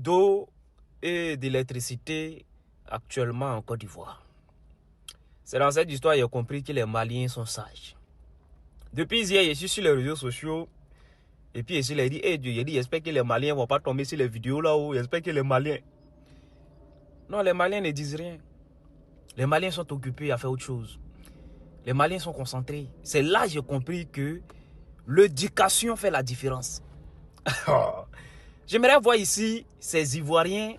d'eau et d'électricité actuellement en Côte d'Ivoire. C'est dans cette histoire que j'ai compris que les Maliens sont sages. Depuis hier, je suis sur les réseaux sociaux et puis je leur dit, Dieu, j'espère que les Maliens ne vont pas tomber sur les vidéos là-haut, j'espère que les Maliens... Non, les Maliens ne disent rien. Les Maliens sont occupés à faire autre chose. Les Maliens sont concentrés. C'est là que j'ai compris que l'éducation fait la différence. J'aimerais voir ici ces Ivoiriens,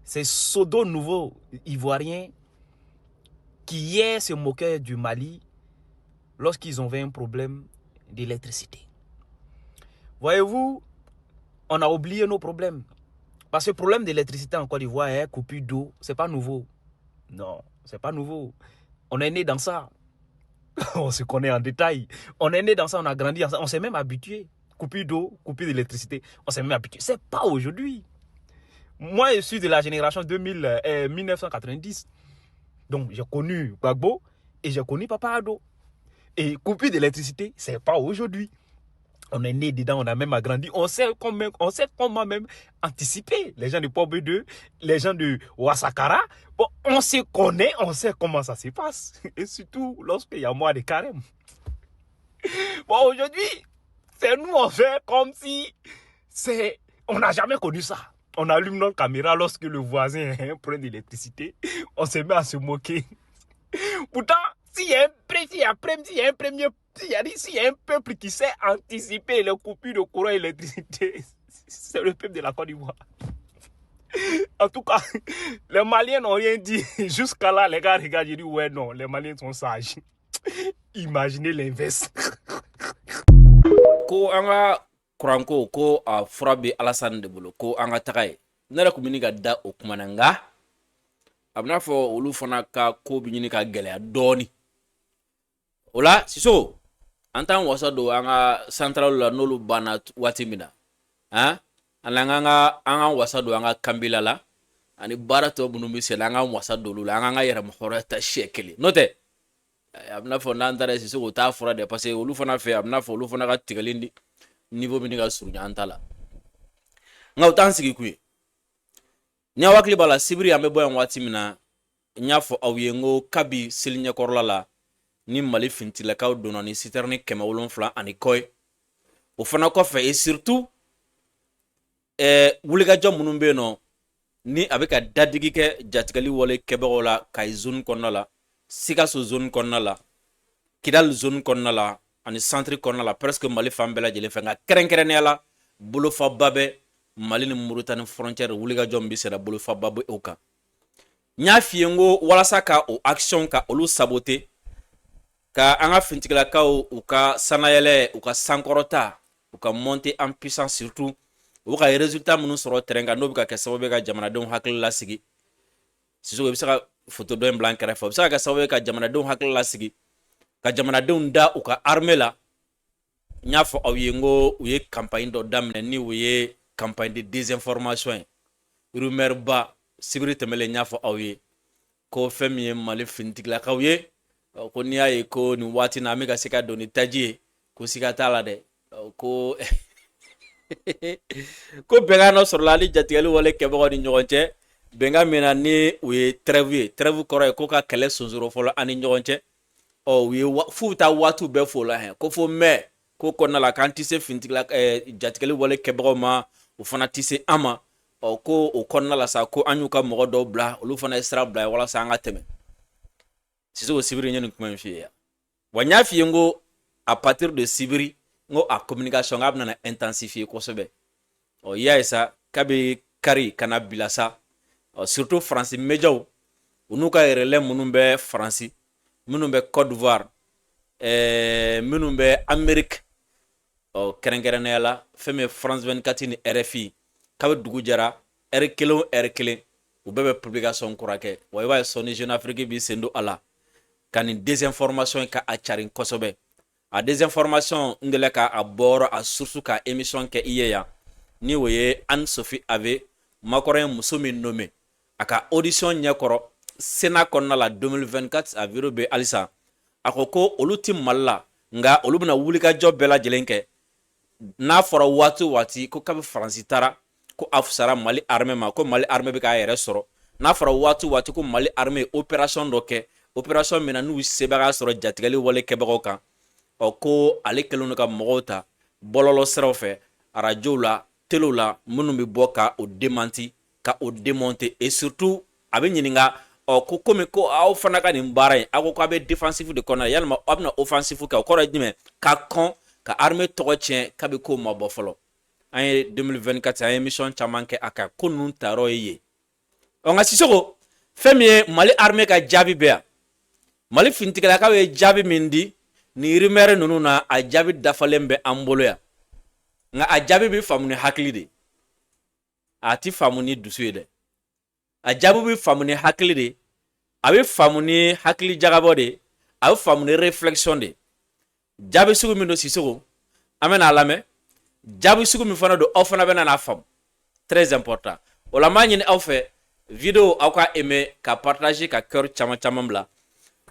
ces sodos nouveaux Ivoiriens qui hier se moquaient du Mali lorsqu'ils ont eu un problème d'électricité. Voyez-vous, on a oublié nos problèmes. Parce que le problème d'électricité en Côte d'Ivoire est coupure d'eau, c'est pas nouveau. Non, c'est pas nouveau. On est né dans ça. On se connaît en détail. On est né dans ça, on a grandi dans ça. On s'est même habitué. Coupure d'eau, coupure d'électricité. On s'est même habitué. C'est pas aujourd'hui. Moi, je suis de la génération 1990. Donc, j'ai connu Gbagbo et j'ai connu Papa Ado. Et coupure d'électricité, c'est pas aujourd'hui. On est né dedans, on a même agrandi. On sait comment même anticiper. Les gens du Pop 2, les gens de Ouassakara. Bon, on se connaît, on sait comment ça se passe. Et surtout lorsqu'il y a moins de carême. Bon, aujourd'hui, c'est nous, on fait comme si on n'a jamais connu ça. On allume notre caméra lorsque le voisin prend de l'électricité. On se met à se moquer. Pourtant, s'il y a un peuple qui sait anticiper les coupures de courant et d'électricité, c'est le peuple de la Côte d'Ivoire. En tout cas, les Maliens n'ont rien dit. Jusqu'à là, les gars regardent, j'ai dit ouais, non, les Maliens sont sages. Imaginez l'inverse. Ko anga kuranko ko a furabe Alassane de bolo ko anga tagay nara ko mini gadda o kuma nga amna fo olu fana ka ko binyini ka gele doni ola siso antan wasa do anga central la nolu bana watimina alanga anga wasa do anga kambila la ani barato bunu misela anga wasa do lula anga yera mohora ta shekeli note amna fo nandare siso ko ta fura de parce que olu fana fe amna fo olu fana ka tigalindi niveau mini ka surunya antala nga utan sigi kuyi nya wakli bala sibiri ambe boyan wati mina nya fo awiyengo kabi silinya korla la ni mali fintila ka dona ni siterni kema wolonfla ani koy o fana ko fe et surtout wuliga jom munumbe no ni abeka dadigi ke jatgali wole keborola kay zone konnala Sikaso zone konnala Kidal zone konnala ani centre konnala presque mali fambela jele fenga kerenkerenela bulu fa babe mali ni Mauritanie frontière wuliga jombi sera bulu fa babe oka nya fiengo wala saka o action ka olu saboter ka anga fintikla ka o ka sanayele o ka sankorota o ka monter en puissance surtout o ka résultat munu soro terenga no bika ka sababe ka jamana don hakil la sigi siso bisa photo do blanc kare fo bisa ka sababe ka jamana don hakil la sigi ka jamana don da o ka armée la nya fo awiyengo uye campagne do damne ni uye campagne de désinformation rumeur ba sibiri temele nya fo awiye ko femi mali fintikla kawye ko ni ay ko ni wati na mega sika do ni taji ko sika tala de ko ko benga no sur la li jatigali wole kebo ni nyonche benga mena ni uye trêve koro ko ka kele sonzoro folo ani nyonche o wi futa watu be fo la he ko fo me ko konna la kantise fintikla jatikali wole kebro ma o fana tise ama o ko o konna la sa ko anyuka mo do bla o lu fana extra bla wala sa nga teme siso sibiri nyenu kuma fiya wanya fiyengo à partir de sibiri ngo a communication ngabna na intensifier ko sobe o yaisa kabe kari kana bilasa surtout français mejaw unuka relais munumbe français munumbe Côte d'Ivoire munumbe Amérique o kerenkerenela feme France 24 ni RFI kabe dugu jara R1 u bebe publication kurake waywa soni Jeune Afrique bi sendo ala kan désinformation ka a charin kosobe a désinformation ngele ka a boro a source ka émission ke iyeya ni woye Anne Sophie Ave makoren musomi nommé aka audition nyakoro Sénat konna la 2024 a virobe alisa akoko olutim malla nga olubna wulika job bela jelenke na fora watu wati ko kabe France tara ko afusara Mali armée ma ko Mali armée bɛ k'a yɛrɛ sɔrɔ n'a fɔra waati ko Mali armée opération dɔ kɛ opération min na n'u sebaga sɔrɔ jatigɛli wale kɛbagaw kan ko ale kɛlen ka mɔgɔw ta bɔlɔlɔ siraw fɛ radio la télé la minnu bɛ bɔ ka o démenti ka o démonter et surtout a bɛ ɲininka ko komi ko aw fana ka nin baara in aw ko a bɛ défensif de kɔnɔ yalima aw bɛna offensif kɛ o kɔrɔ ye jumɛn ka kɔn ka armée tɔgɔ tiɲɛ k'a bɛ ko ma bɔ fɔlɔ an ye 2024 an ye émission caman kɛ a kan ko ninnu taarɔ ye yen nka Sisoko fɛn min ye Mali armée ka jaabi bɛ yan Mali finitigilakaw ye jaabi min di ni rumeur ninnu na a jaabi dafalen bɛ an bolo yan nka a jaabi bɛ faamu ni hakili de a ti faamu ni dusu ye dɛ a jaabi bɛ faamu ni hakili de a bɛ faamu ni hakili jagabɔ de a bɛ faamu ni réflexion de jaabi sugu min don Sisoko an bɛna a lamɛn jaabi sugu min fana don aw fana bɛna n'a faamu très important o la n b'a ɲini aw fɛ video aw ka aimer ka partager ka cœur caman bila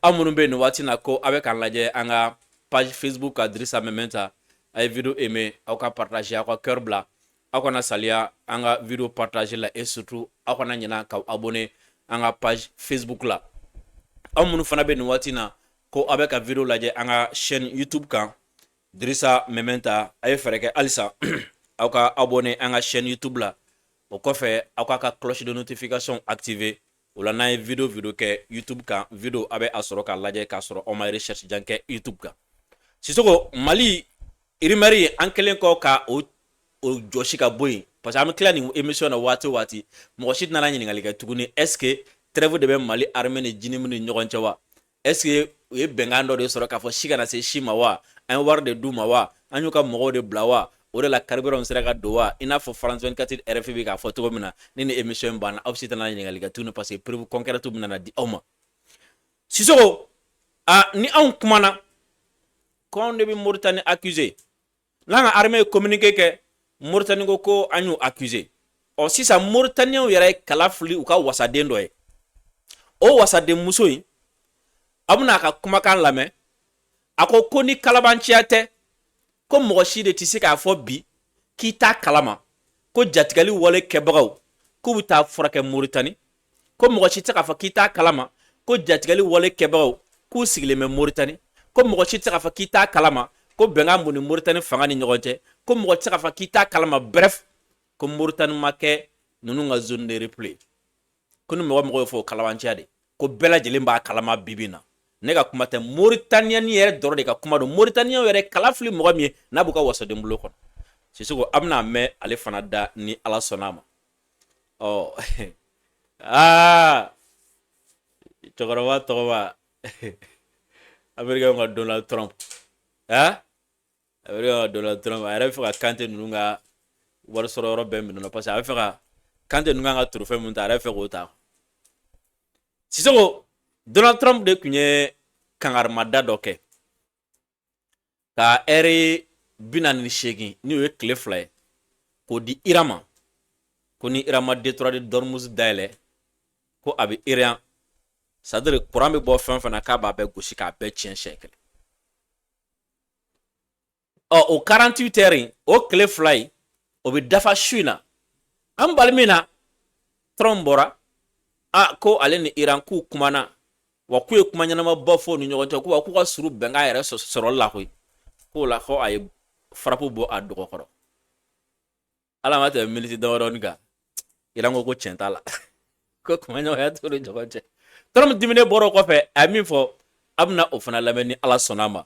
aw minnu bɛ nin waati na ko aw bɛ k'an lajɛ an ka page Facebook ka Dirisa Mementa a ye video aimer aw ka partager aw ka cœur bila aw kana saliya an ka video partager la et surtout aw kana ɲinɛ ka abonner an ka page Facebook la aw minnu fana bɛ nin waati na ko aw bɛ ka video lajɛ an ka chaîne YouTube kan Dirisa Mementa a ye fɛɛrɛ kɛ halisa aw ka abonner an ka chaîne YouTube la o kɔfɛ aw ka cloche de notification activer o la n'an ye video kɛ YouTube kan video a bɛ a sɔrɔ k'a lajɛ k'a sɔrɔ aw ma recherche jan kɛ YouTube kan Sisoko Mali rumeur an kɛlen kɔ ka o jɔsi ka bɔ yen parce que an bɛ tila nin émission na waati mɔgɔ si tɛna ɲininkali kɛ tuguni est-ce que trêve de bɛ Mali armée ni Djinnimu ni ɲɔgɔn cɛ wa est-ce que u ye bɛnkan dɔ de sɔrɔ k'a fɔ si kana se si ma wa an ye wari de d'u ma wa an y'u ka mɔgɔw de bila wa o de la carburant sera ka don wa i n'a fɔ France 24 RFI bɛ k'a fɔ cogo min na ni nin émission in banna aw si tɛna ɲininkali kɛ tuguni parce que preuve concrète bɛna na di aw ma Sisoko ni anw kumana ko anw de bɛ Mauritanie accusé n'an ka armée ye communiqué kɛ Mauritanie ko an y'u accusé sisan Mauritaniens yɛrɛ ye kala fili u ka wasaden dɔ ye o wasaden muso in a bɛna a ka kumakan lamɛn a ko ni kalabanciya tɛ ko mɔgɔ si de tɛ se k'a fɔ bi k'i t'a kalama ko jatigɛli wale kɛbagaw k'u bɛ taa furakɛ Mauritanie ko mɔgɔ si tɛ k'a fɔ k'i t'a kalama ko jatigɛli wale kɛbagaw k'u sigilen bɛ Mauritanie ko mɔgɔ si tɛ k'a fɔ k'i t'a kalama ko bɛnkan mun ni Mauritanie fanga ni ɲɔgɔn cɛ ko mɔgɔ tɛ se k'a fɔ k'i t'a kalama bref ko Mauritanie ma kɛ ninnu ka zone de repli ko ni mɔgɔ ye fɔ o kalabanciya de ko bɛɛ lajɛlen b'a kalama bibi na ne ka kuma tɛ Mauritaniens yɛrɛ dɔrɔn de ka kuma don Mauritaniens yɛrɛ kala fili mɔgɔ min ye n'a b'u ka wasaden bolo kɔnɔ Sisoko a bɛna mɛn ale fana da ni Ala sɔnna a ma cɛkɔrɔba tɔgɔma Américain ka Donald Trump Américain ka Donald Trump a yɛrɛ bɛ fɛ ka Kante ninnu ka wari sɔrɔ yɔrɔ bɛɛ minɛ parce que a bɛ fɛ ka Kante ninnu ka trophée mun ta a yɛrɛ bɛ fɛ k'o ta Sisoko Donald Trump de tun ye kangarimada dɔ kɛ ka heure 48 ni o ye tile 2 ye k'o di Iran ma ko ni Iran ma détroit de Hormuz dayɛlɛ ko a bɛ Iran c'est à dire courant bɛ bɔ fɛn fɛn na k'a b'a bɛɛ gosi k'a bɛɛ tiɲɛ siɲɛ kelen o 48 heures o tile 2 in o bɛ dafa su in na an bali min na Trump bɔra ko ale ni Iran k'u kumana wa k'u ye kuma ɲɛnama bɔ fɔ ni ɲɔgɔn cɛ k'u ka suru bɛnkan yɛrɛ sɔrɔli la koyi k'o la ko a ye farapu bɔ a dɔgɔ kɔrɔ ala ma tɛmɛ miniti damadɔni kan Iran ko tiɲɛ t'a la ko kuma ɲɔgɔnya t'u ni ɲɔgɔn cɛ Trump diminen bɔra o kɔfɛ a ye min fɔ a bɛna o fana lamɛn ni Ala sɔnna a ma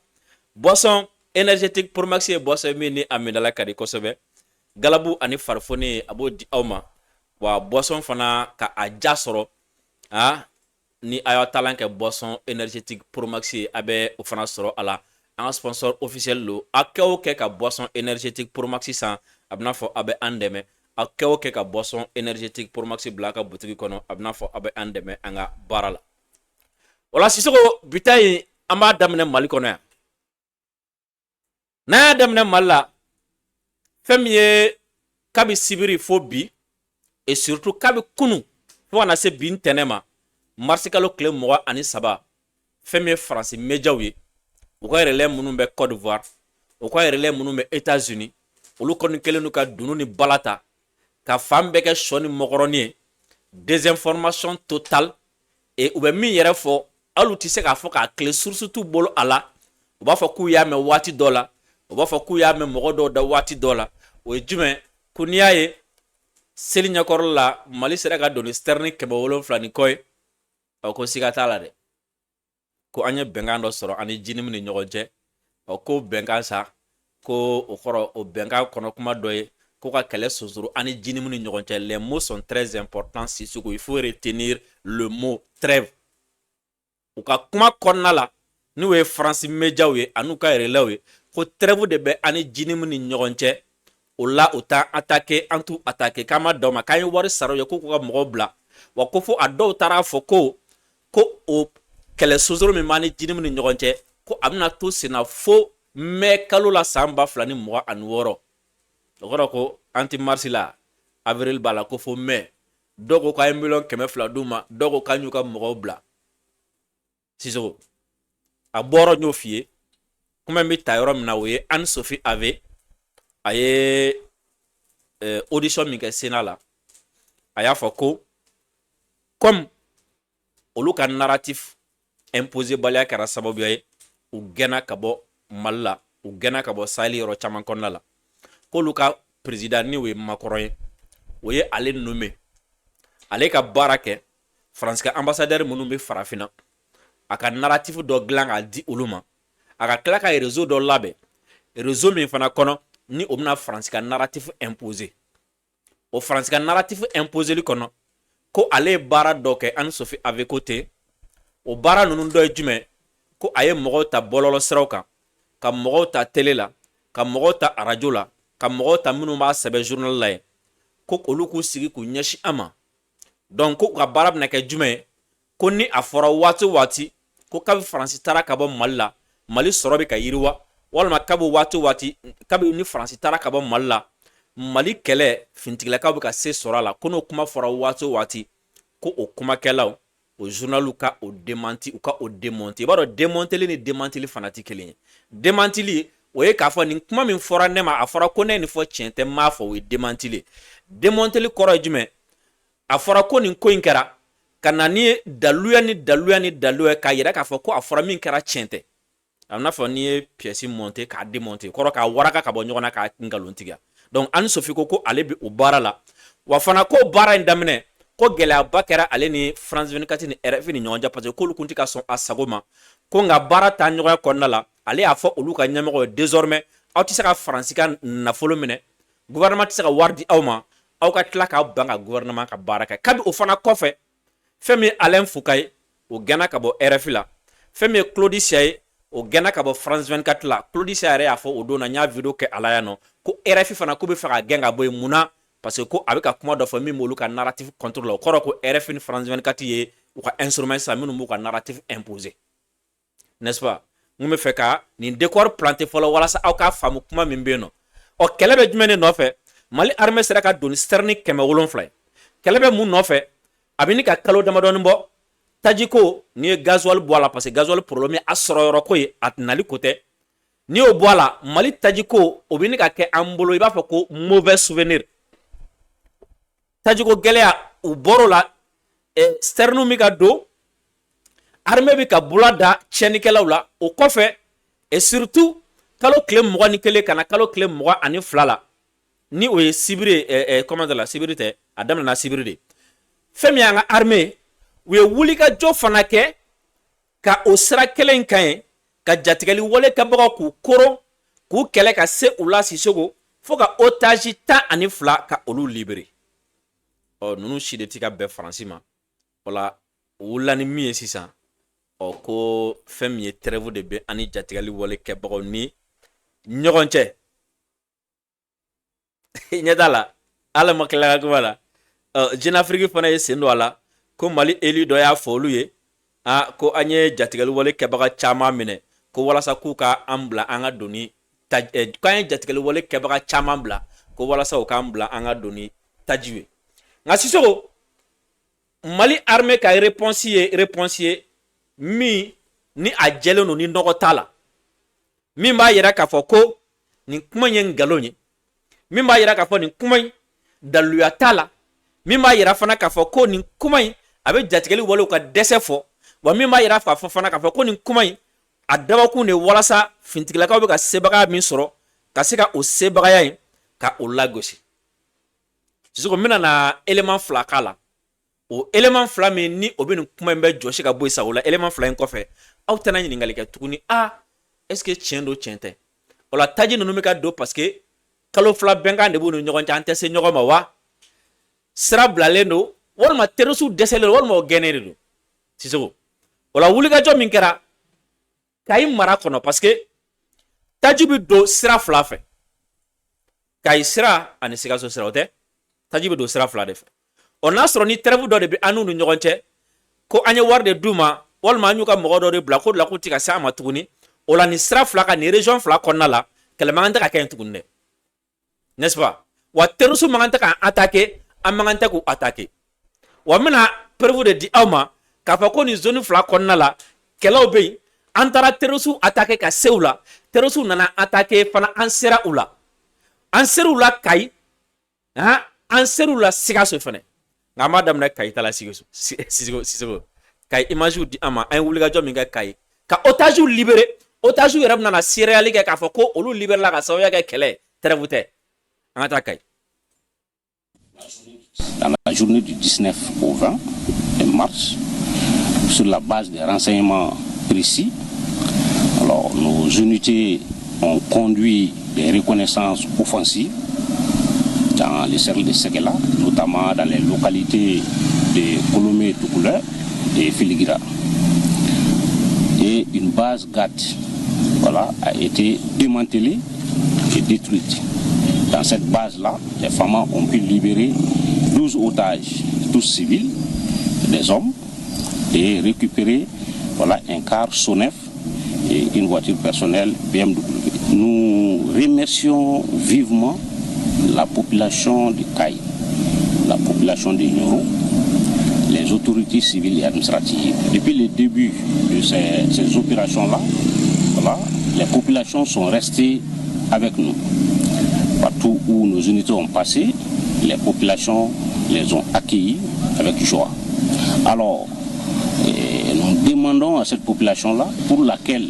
boisson énergétique Pro Max ye boisson min ni a minɛla ka di kosɛbɛ galabu ani farifoni a b'o di aw ma wa boisson fana ka a ja sɔrɔ ni a y'a talan kɛ boisson énergétique Pro Max ye a bɛ o fana sɔrɔ a la an ka sponsor officiel lo a kɛ o kɛ ka boisson énergétique Pro Max san a bɛna fɔ a bɛ an dɛmɛ a kɛ o kɛ ka boisson énergétique Pro Max bila a ka boutique kɔnɔ a bɛna fɔ a bɛ an dɛmɛ an ka baara la o la Sisoko bi ta in an b'a daminɛ Mali kɔnɔ yan n'an y'a daminɛ Mali la fɛn min ye kabi sibiri fo bi et surtout kabi kunu fo kana se bi ntɛnɛ ma marisi kalo tile 23 fɛn min ye faransi médiaw ye u ka relais minnu bɛ Côte d'Ivoire u ka relais minnu bɛ États-Unis olu kɔni kɛlen don ka dunu ni bala ta ka fan bɛɛ kɛ sɔ ni mɔgɔrɔni ye désinformation totale et u bɛ min yɛrɛ fɔ hali u tɛ se k'a fɔ k'a tile source t'u bolo a la u b'a fɔ k'u y'a mɛn waati dɔ la u b'a fɔ k'u y'a mɛn mɔgɔ dɔw da waati dɔ la o ye jumɛn ko n'i y'a ye seli ɲɛkɔrɔ la Mali sera ka don ni sterling 700 ni kɔ ye ko siga t'a la dɛ ko an ye bɛnkan dɔ sɔrɔ ani Jinimi ni ɲɔgɔn cɛ ko bɛnkan sa ko o kɔrɔ o bɛnkan kɔnɔ kuma dɔ ye ko ka kɛlɛ sonsoro ani Jinimi ni ɲɔgɔn cɛ les mots sont très importants Sissoko il faut retenir le mot trêve u ka kuma kɔnɔna la n'u ye France médiaw ye an'u ka relais ye ko trêve de bɛ ani Jinimi ni ɲɔgɔn cɛ o la u t'a attaqué an t'u attaqué k'an ma d'aw ma k'an ye wari sara u ye ko k'u ka mɔgɔw bila wa ko fo a dɔw taara fɔ ko o kɛlɛ sonsoro min b'an ni Jinimi ni ɲɔgɔn cɛ ko a bɛna to senna fo mai kalo la san 2026 o kɔrɔ ko anti mars la avril b'a la ko fo mai dɔw ko k'a ye 200,000 d'u ma dɔw ko k'an y'u ka mɔgɔw bila Sissoko a bɔra n y'o f'i ye kuma bɛ ta yɔrɔ min na o ye Anne Sophie Ave a ye audition min kɛ Sénat la a y'a fɔ ko comme olu ka narratif imposé baliya kɛra sababu ye u gɛnna ka bɔ Mali la u gɛnna ka bɔ Sahel yɔrɔ caman kɔnɔna la k'olu ka président ni o ye Macron ye o ye ale nommé ale ka baara kɛ France ka ambassadeur minnu bɛ farafinna a ka narratif dɔ dilan k'a di olu ma a ka tila ka réseau dɔ labɛn réseau min fana kɔnɔ ni o bɛna France ka narratif imposé o France ka narratif imposeli kɔnɔ ko ale ye baara dɔ kɛ Anne Sophie Ave ko ten o baara ninnu dɔ ye jumɛn ko a ye mɔgɔw ta bɔlɔlɔ siraw kan ka mɔgɔw ta télé la ka mɔgɔw ta radio la ka mɔgɔw ta minnu b'a sɛbɛn journal la ye ko olu k'u sigi k'u ɲɛsin a ma donc ko ka baara bɛna kɛ jumɛn ye ko ni a fɔra waati o waati ko kabi France taara ka bɔ Mali la Mali sɔrɔ bɛ ka yiriwa walima kabi waati o waati kabi ni France taara ka bɔ Mali la Mali kɛlɛ fintigilakaw bɛ ka se sɔrɔ a la ko n'o kuma fɔra waati o waati ko o kumakɛlaw o journal ka o démenti u ka o démonter i b'a dɔn démonteli ni démentili fana tɛ kelen ye démentili o ye k'a fɔ nin kuma min fɔra ne ma a fɔra ko ne ye nin fɔ tiɲɛ tɛ n m'a fɔ o ye démentili démonteli kɔrɔ ye jumɛn a fɔra ko nin ko in kɛra ka na ni daluya ni daluya ni daluya k'a yira k'a fɔ ko a fɔra min kɛra tiɲɛ tɛ a bɛ n'a fɔ n'i ye pièce monter k'a démonter kɔrɔ k'a waraka ka bɔ ɲɔgɔn na k'a nkalontigiya donc Anne Sophie ko ale bɛ o baara la wa fana ko baara in daminɛ ko gɛlɛyaba kɛra ale ni France 24 ni RFI ni ɲɔgɔn cɛ parce que k'olu kun tɛ ka sɔn a sago ma ko nka baara taa ɲɔgɔnya kɔnɔna la ale y'a fɔ olu ka ɲɛmɔgɔ ye désormais aw tɛ se ka France ka nafolo minɛ gouvernement tɛ se ka wari di aw ma aw ka tila k'aw ban ka gouvernement ka baara kɛ kabi o fana kɔfɛ fɛn min ye Alain Foucault ye o gɛnna ka bɔ RFI la fɛn min ye Claude Sia ye o gɛnna ka bɔ France 24 la Claude Sia yɛrɛ y'a fɔ o don na n y'a video kɛ a la yan nɔ ko RFI fana k'u bɛ fɛ ka gɛn ka bɔ yen mun na parce que ko a bɛ ka kuma dɔ fɔ min b'olu ka narratif contrôle o kɔrɔ ko RFI ni France 24 ye u ka instrument san minnu b'u ka narratif imposer n'est-ce pas n kun bɛ fɛ ka nin décor planter fɔlɔ walasa aw k'a faamu kuma min bɛ yen nɔ ɔ kɛlɛ bɛ jumɛn de nɔfɛ Mali armée sera ka don ni sterling 700 ye kɛlɛ bɛ mun nɔfɛ a bɛ ni ka kalo damadɔni bɔ taji ko n'i ye gasoil bɔ a la parce que gasoil problème a sɔrɔ yɔrɔ ko ye a nali ko tɛ n'i y'o bɔ a la Mali taji ko o bɛ ni ka kɛ an bolo i b'a fɔ ko mauvais souvenir tajiko gɛlɛya u bɔr'o la sterling bɛ ka don armée bɛ ka bula da tiɲɛnikɛlaw la o kɔfɛ et surtout kalo tile 21 kana kalo tile 22 la ni o ye sibiri comment dire la sibiri tɛ a daminɛna sibiri de fɛn min y'an ka armée u ye wulikajɔ fana kɛ ka o sira kelen kan ye ka jatigɛli wale kɛbagaw k'u koron k'u kɛlɛ ka se u la Sissoko fo ka otage 12 ka olu libérer ɔ ninnu si de ti ka bɛn Faransi ma o la u wulila ni min ye sisan ɔ ko fɛn min ye trêve de bɛ ani jatigɛli wale kɛbagaw ni ɲɔgɔn cɛ ɲɛ t'a la ala ma tila ka kuma la Jeune Afrique fana ye sen don a la ko Mali élu dɔ y'a fɔ olu ye ko an ye jatigɛli wale kɛbaga caman minɛ ko walasa k'u ka an bila an ka doni k'an ye jatigɛli wale kɛbaga caman bila ko walasa u k'an bila an ka doni taji ye nka Sissoko Mali armée ka réponse ye min ni a jɛlen don ni nɔgɔ t'a la min b'a yira k'a fɔ ko nin kuma in ye ngalon ye min b'a yira k'a fɔ nin kuma in daluya t'a la min b'a yira fana k'a fɔ ko nin kuma in a bɛ jatigɛli walew ka dɛsɛ fɔ wa min b'a yira k'a fɔ fana k'a fɔ ko nin kuma in a dabɔkun de walasa fintigilakaw bɛ ka sebagaya min sɔrɔ ka se ka o sebagaya in ka o lagosi Sisoko n bɛna na élément fila k'a la o élément fila min ni o bɛ nin kuma in bɛ jɔsi ka bɔ yen sa o la élément fila in kɔfɛ aw tɛna ɲininkali kɛ tuguni est-ce que tiɲɛ don tiɲɛ tɛ o la taji ninnu bɛ ka don parce que kalo fila bɛnkan de b'u ni ɲɔgɔn cɛ an tɛ se ɲɔgɔn ma wa sira bilalen don walima terroriste dɛsɛlen don walima o gɛnnen de don Sisoko o la wulikajɔ min kɛra Kayi mara kɔnɔ parce que taji bɛ don sira fila fɛ Kayi sira ani Sikaso sira o tɛ taji bɛ don sira fila de fɛ o n'a sɔrɔ ni trêve dɔ de bɛ an n'u ni ɲɔgɔn cɛ ko an ye wari de d'u ma walima an y'u ka mɔgɔ dɔ de bila ko de la k'u tɛ ka se an ma tuguni o la nin sira fila ka nin région fila kɔnɔna la kɛlɛ man kan tɛ ka kɛ yen tuguni dɛ n'est-ce pas wa terroriste man kan tɛ k'an attaquer an man kan tɛ k'u attaquer wa n bɛna preuve de di aw ma k'a fɔ ko nin zone fila kɔnɔna la kɛlɛw bɛ yen an taara terroriste attaquer ka se u la terroriste nana attaquer fana an sera u la an sera u la Kayi an sera u la Sikaso fana nka an b'a daminɛ Kayi ta la Sisoko Kayi image di an ma an ye wulikajɔ min kɛ Kayi ka otage libéré otage yɛrɛ bɛ nana céréale kɛ k'a fɔ ko olu libéré la ka sababuya kɛ kɛlɛ trêve tɛ an ka taa Kayi. Dans la journée du 19 au 20 mars, sur la base des renseignements précis, alors nos unités ont conduit des reconnaissances offensives dans les cercles de Séguéla, notamment dans les localités de Kolomé, Toukouleur et Filigira. Et une base GAT a été démantelée et détruite. Dans cette base-là, les femmes ont pu libérer 12 otages, tous civils, des hommes, et récupérer un car Sonef et une voiture personnelle BMW. Nous remercions vivement la population de Kayi, la population de Nioro, les autorités civiles et administratives. Depuis le début de ces opérations-là, les populations sont restées avec nous. Partout où nos unités ont passé, les populations les ont accueillis avec joie. Alors, nous demandons à cette population-là, pour laquelle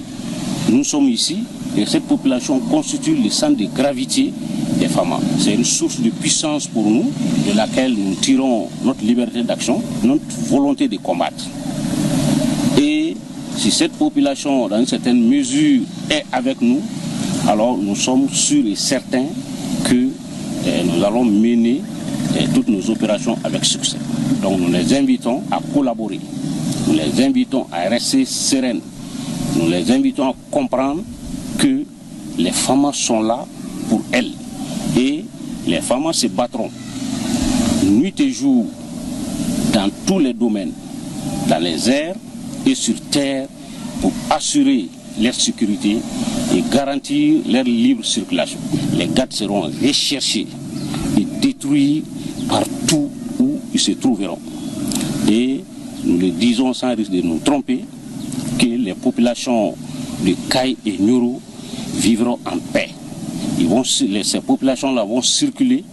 nous sommes ici, et cette population constitue le centre de gravité des femmes. C'est une source de puissance pour nous, de laquelle nous tirons notre liberté d'action, notre volonté de combattre. Et si cette population, dans une certaine mesure, est avec nous, alors nous sommes sûrs et certains que nous allons mener toutes nos opérations avec succès. Donc nous les invitons à collaborer, nous les invitons à rester sereines, nous les invitons à comprendre que les femmes sont là pour elles et les femmes se battront nuit et jour dans tous les domaines, dans les airs et sur terre pour assurer leur sécurité et garantir leur libre circulation. Les GAT seront recherchés et détruits partout où ils se trouveront. Et nous le disons sans risque de nous tromper, que les populations de Kayi et Nioro vivront en paix. Ces populations-là vont circuler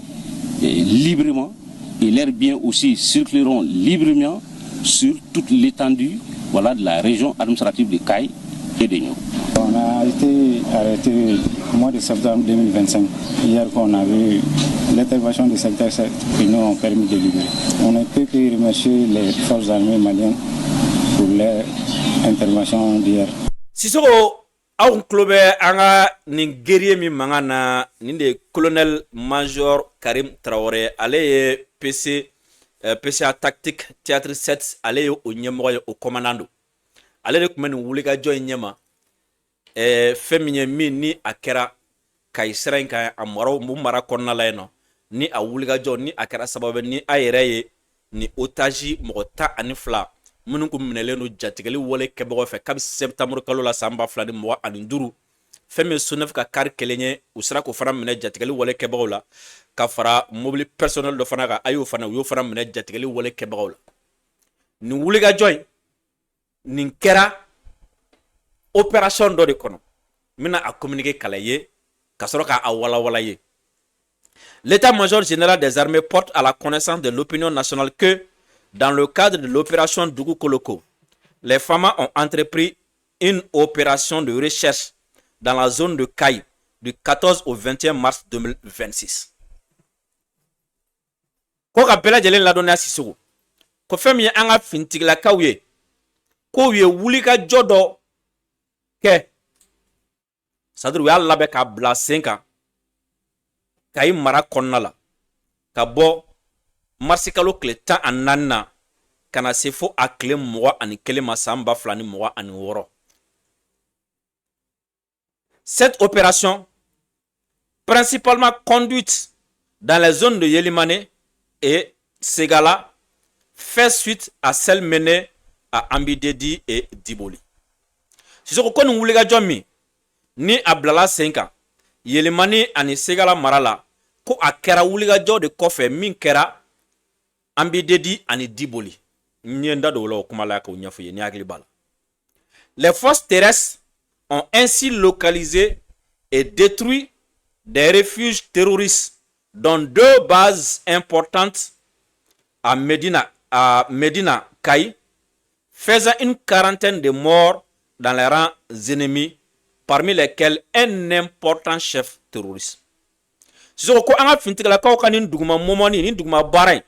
librement et leurs biens aussi circuleront librement sur toute l'étendue de la région administrative de Kayi et de Nioro. On a été arrêté au mois de septembre 2025. Hier, on a vu l'intervention du secteur 7 qui nous ont permis de libérer. On ne peut que remercier les forces armées maliennes pour leur intervention d'hier. Sisoko aw tulo bɛ an ka nin guerrier min mankan na nin de colonel major Karim Traoré ale ye PCA tactique théâtre 7 ale ye o ɲɛmɔgɔ ye o commandant do ale de tun bɛ nin wulikajɔ in ɲɛma fɛn min ye min ni a kɛra Kayi sira in kan a mara kɔnɔna la yen nɔ ni a wulikajɔ ni a kɛra sababu ni a yɛrɛ ye ni otage mɔgɔ 12 minnu kun minɛlen don jatigɛli wale kɛbagaw fɛ kabi septembre kalo la san 2025 fɛn min Sonef ka kari kelen ye u sera k'o fana minɛ jatigɛli wale kɛbagaw la ka fara mobile personnel dɔ fana kan a y'o fana minɛ jatigɛli wale kɛbagaw la nin wulikajɔ in nin kɛra opération dɔ de kɔnɔ n bɛna a communiquer kala ye ka sɔrɔ k'a walawala ye L'état-major général des armées porte à la connaissance de l'opinion nationale que, dans le cadre de l'opération Dougou Koloko, les FAMA ont entrepris une opération de recherche dans la zone de Kaï du 14 au 21 mars 2026. Ko ka bɛɛ lajɛlen ladɔnniya Sisoko ko fɛn min ye an ka finitigilakaw ye k'u ye wulikajɔ dɔ kɛ c'est-à-dire u y'a labɛn k'a bila sen kan Kayi mara kɔnɔna la ka bɔ marisi kalo tile 14 na ka na se fo a tile 21 ma san 2026. Cette opération, principalement conduite dans les zones de Yelimane et Segala, fait suite à celle menée à Ambidedi et Diboli. Sisoko ko nin wulikajɔ min ni a bilala sen kan Yelimani ani Segala mara la ko a kɛra wulikajɔ de kɔfɛ min kɛra Ambidedi ani Diboli. N ye n da don o la o kuma la k'o ɲɛfɔ ye ni hakili b'a la. Les forces terrestres ont ainsi localisé et détruit des refuges terroristes dont 2 bases importantes à Medina Kaï, faisant une quarantaine de morts dans les rangs ennemis, parmi lesquels un important chef terroriste. Sisoko ko an ka finitigilakaw ka nin duguma momoni nin duguma baara in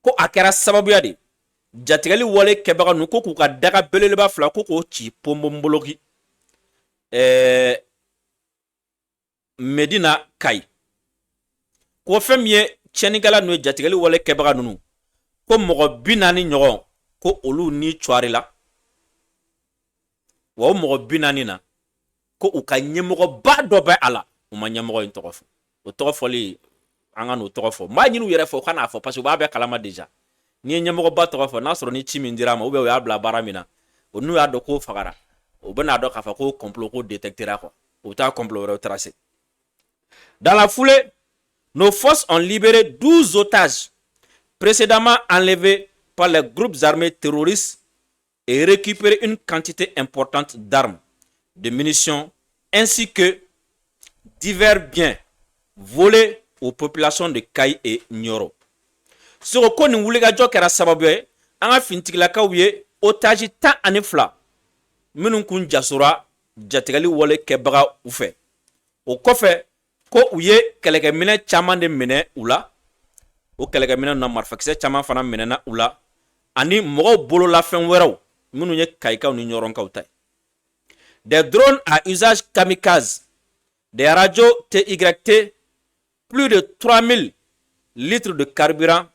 ko a kɛra sababuya de jatigɛli wale kɛbaga nu ko k'u ka daga beleleba 2 ko k'o ci ponbonboloki Medina Kaï ko fɛn min ye tiɲɛnikɛla nu ye jatigɛli wale kɛbaga nunu ko mɔgɔ 40 ɲɔgɔn ko olu ni cuari la wa o mɔgɔ 40 na ko u ka ɲɛmɔgɔba dɔ bɛ a la u ma ɲɛmɔgɔ in tɔgɔ fɔ o tɔgɔ fɔli an ka n'o tɔgɔ fɔ n b'a ɲini u yɛrɛ fɛ u ka n'a fɔ parce que u b'a bɛɛ kalama déjà ni ye ɲɛmɔgɔba tɔgɔ fɔ n'a sɔrɔ ni ci min dira ma ou bien u y'a bila baara min na o n'u y'a dɔn ko fagara o bɛna dɔn k'a fɔ ko complot ko détectera quoi u t'a complot wɛrɛ tracé. Dans la foulée, nos forces ont libéré 12 otages précédemment enlevés par les groupes armés terroristes et récupéré une quantité importante d'armes, de munitions ainsi que divers biens volés aux populations de Kaï et Nioro. Soko ko nin wulikajɔ kɛra sababu ye an ka finitigilakaw ye otage 12 minnu kun jasora jatigɛli wale kɛbaga u fɛ. O kɔfɛ ko u ye kɛlɛkɛminɛ caman de minɛ u la o kɛlɛkɛminɛ na marifakisɛ caman fana minɛna u la ani mɔgɔw bololafɛn wɛrɛw minnu ye Kayikaw ni Ɲɔrɔnkaw ta ye. Des drones à usage kamikaze, des radios TYT, plus de 3000 litres de carburant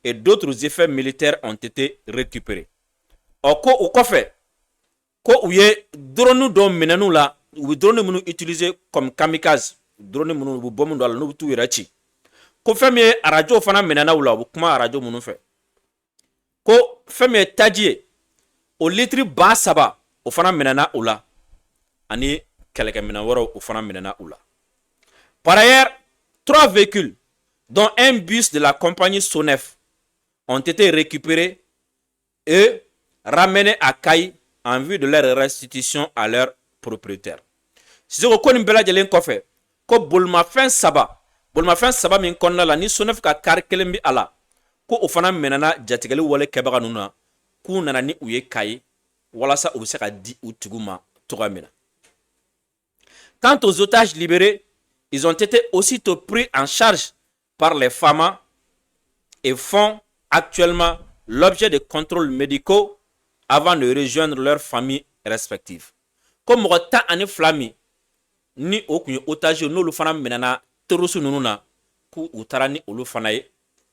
et d'autres effets militaires ont été récupérés. O kɔfɛ ko u ye drone dɔ minɛnu la u bɛ drone minnu utiliser comme kamikaze drone minnu u bɛ bɔ min don a la n'u bɛ t'u yɛrɛ ci ko fɛn min ye arajo fana minɛna u la u bɛ kuma arajo minnu fɛ ko fɛn min ye taji ye o litiri 3,000 o fana minɛna u la ani kɛlɛkɛminɛ wɛrɛw o fana minɛna u la. Par ailleurs, 3 véhicules dont un bus de la compagnie Sonef ont été récupérés et ramenés à Kaï en vue de leur restitution à leur propriétaire. Sisoko ko nin bɛɛ lajɛlen kɔfɛ ko bolimafɛn saba min kɔnɔna la ni Sonef ka kari kelen bi a la ko o fana minɛna jatigɛli wale kɛbaga ninnu na k'u nana ni u ye Kaï walasa u bɛ se ka di u tigiw ma cogoya min na. Quant aux otages libérés, ils ont été aussitôt pris en charge par les FAMA et font actuellement l'objet de contrôles médicaux avant de rejoindre leurs familles respectives. Comme mɔgɔ 12 min ni o kun ye otage n'olu fana minɛna terroriste ninnu na k'u taara ni olu fana ye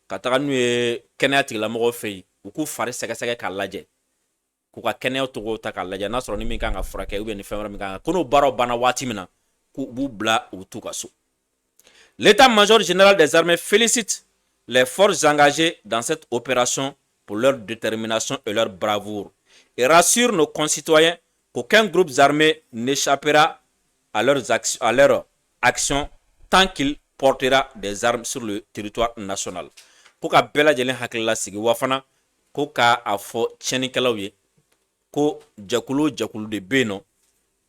ka taga n'u ye kɛnɛya tigilamɔgɔw fɛ yen u k'u fari sɛgɛsɛgɛ k'a lajɛ k'u ka kɛnɛya togo ta k'a lajɛ n'a sɔrɔ ni min kan ka furakɛ ou bien ni fɛn wɛrɛ min kan ka ko n'o baaraw banna waati min na k'u b'u bila u t'u ka so. L'état-major général des armées félicite les forces engagées dans cette opération pour leur détermination et leur bravoure et rassure nos concitoyens qu'aucun groupe armé n'échappera à leurs actions tant qu'il portera des armes sur le territoire national. Ko ka bɛɛ lajɛlen hakili la sigi wa fana ko ka a fɔ tiɲɛnikɛlaw ye ko jɛkulu de bɛ yen nɔ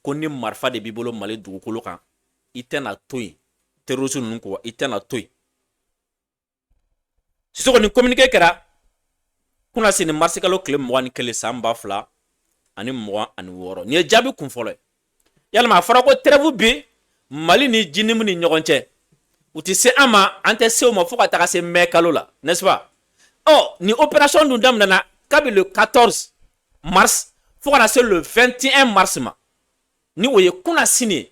ko ni marifa de b'i bolo Mali dugukolo kan i tɛna to yen terroriste ninnu ko i tɛna to yen Sissoko ni communiqué kɛra kuna se ni mars kalo tile 21 san 2026 ni ye jaabi kun fɔlɔ ye yalima a fɔra ko trêve bi Mali ni Djinnim ni ɲɔgɔn cɛ u tɛ se an ma an tɛ se o ma fo ka taga se mai kalo la n'est-ce pas ni opération dun daminɛna kabi le 14 mars fo kana se le 21 mars ma ni o ye kuna sini ye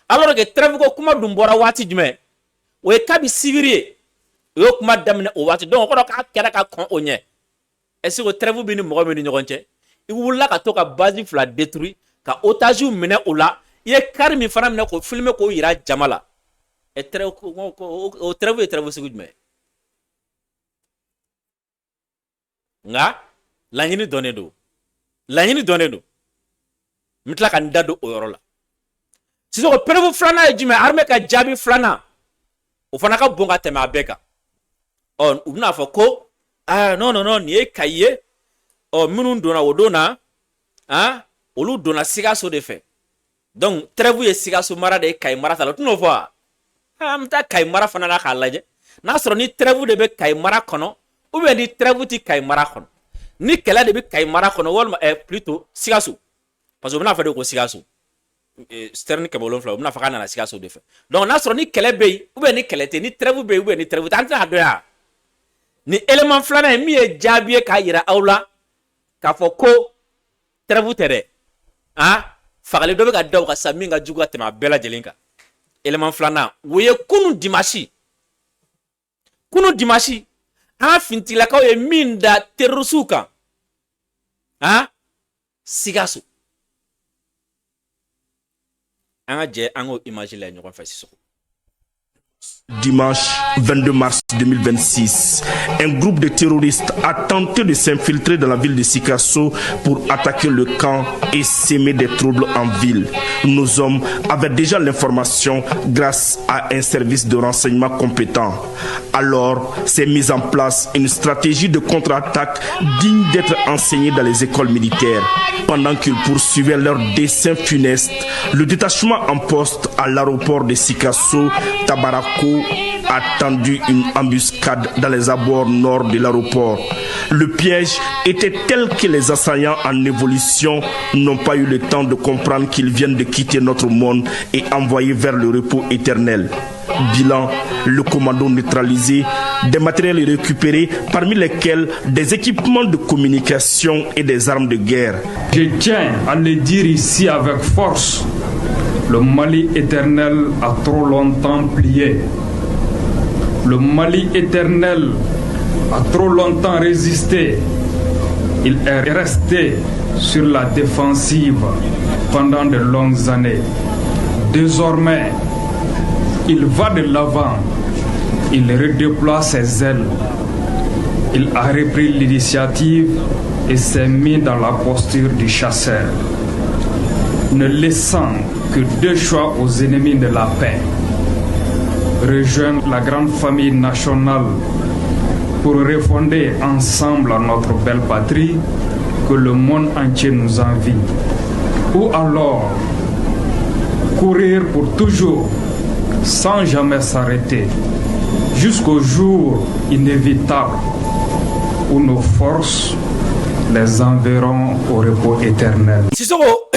alors que trêve ko kuma dun bɔra waati jumɛn o ye kabi sibiri ye o ye kuma daminɛ o waati donc o kɔrɔ k'a kɛra ka kɔn o ɲɛ est-ce que trêve bi ni mɔgɔ min ni ɲɔgɔn cɛ i wulila ka to ka base fila détruit ka otage minɛ o la i ye kari min fana minɛ k'o filmer k'o yira jama la o trêve ye trêve sugu jumɛn nga laɲini dɔnnen don n bɛ tila ka n da don o yɔrɔ la Sissoko preuve filanan ye jumɛn armée ka jaabi filanan o fana ka bon ka tɛmɛ a bɛɛ kan u bɛna fɔ ko non nin ye Kayi ye minnu donna o don na olu donna Sikaso de fɛ donc trêve ye Sikaso mara de ye Kayi mara ta la o tɛn'o fɔ wa an bɛ taa Kayi mara fana la k'a lajɛ n'a sɔrɔ ni trêve de bɛ Kayi mara kɔnɔ ou bien ni trêve ti Kayi mara kɔnɔ ni kɛlɛ de bɛ Kayi mara kɔnɔ walima plutôt Sikaso parce que u bɛna fɔ de ko Sikaso Stern 700 u bɛna fɔ k'a nana Sikaso de fɛ donc n'a sɔrɔ ni kɛlɛ bɛ yen ou bien ni kɛlɛ tɛ ni trêve bɛ yen ou bien ni trêve tɛ an tɛna dɔn yan ni élément filanan ye min ye jaabi ye k'a yira aw la k'a fɔ ko trêve tɛ dɛ fagali dɔ bɛ ka da o kan sa min ka jugu ka tɛmɛ a bɛɛ lajɛlen kan élément filanan o ye kunun dimanche an fintilakaw ye min da terroriste kan Sikaso an ka jɛ an k'o image la ɲɔgɔn fɛ Sissoko Dimanche 22 mars 2026, un groupe de terroristes a tenté de s'infiltrer dans la ville de Sikasso pour attaquer le camp et s'aimer des troubles en ville. Nos hommes avaient déjà l'information grâce à un service de renseignement compétent. Alors, s'est mise en place une stratégie de contre-attaque digne d'être enseignée dans les écoles militaires. Pendant qu'ils poursuivaient leur dessein funeste, le détachement en poste à l'aéroport de Sikasso, Tabarako, a tendu une embuscade dans les abords nord de l'aéroport. Le piège était tel que les assaillants en évolution n'ont pas eu le temps de comprendre qu'ils viennent de quitter notre monde et envoyés vers le repos éternel. Bilan, le commando neutralisé, des matériels récupérés, parmi lesquels des équipements de communication et des armes de guerre. Je tiens à le dire ici avec force, le Mali éternel a trop longtemps plié. Le Mali éternel a trop longtemps résisté. Il est resté sur la défensive pendant de longues années. Désormais, il va de l'avant. Il redéploie ses ailes. Il a repris l'initiative et s'est mis dans la posture du chasseur, ne laissant que deux choix aux ennemis de la paix: rejoindre la grande famille nationale pour refonder ensemble notre belle patrie que le monde entier nous envie, ou alors courir pour toujours sans jamais s'arrêter jusqu'au jour inévitable où nos forces les enverront au repos éternel. Sissoko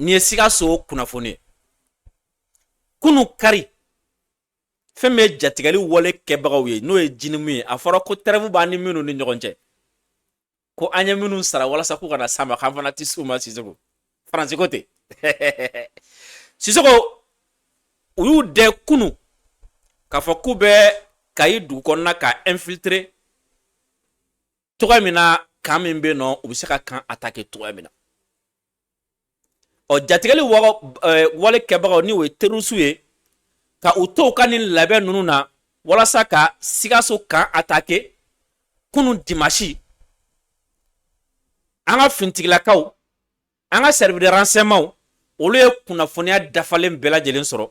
ni ye Sikaso kunnafoni kunu kari fɛn min ye jatigɛli wale kɛbagaw ye n'o ye Djinnim ye a fɔra ko trêve b'an ni minnu ni ɲɔgɔn cɛ ko an ye minnu sara walasa k'u kana s'an ma k'an fana tɛ s'u ma Sissoko Faransi ko ten Sissoko u y'u dɛ kunu k'a fɔ k'u bɛ Kayi dugu kɔnɔna ka infiltrer togoya min na kan min bɛ yen nɔ u bɛ se ka kan attaquer togoya min na jatigɛli wale kɛbagaw ni o ye terroriste ye ka u to ka ni labɛn ninnu na walasa ka Sikaso kan attaquer kunun dimanche an ka fintigilakaw an ka service de renseignement olu ye kunnafoniya dafalen bɛɛ lajɛlen sɔrɔ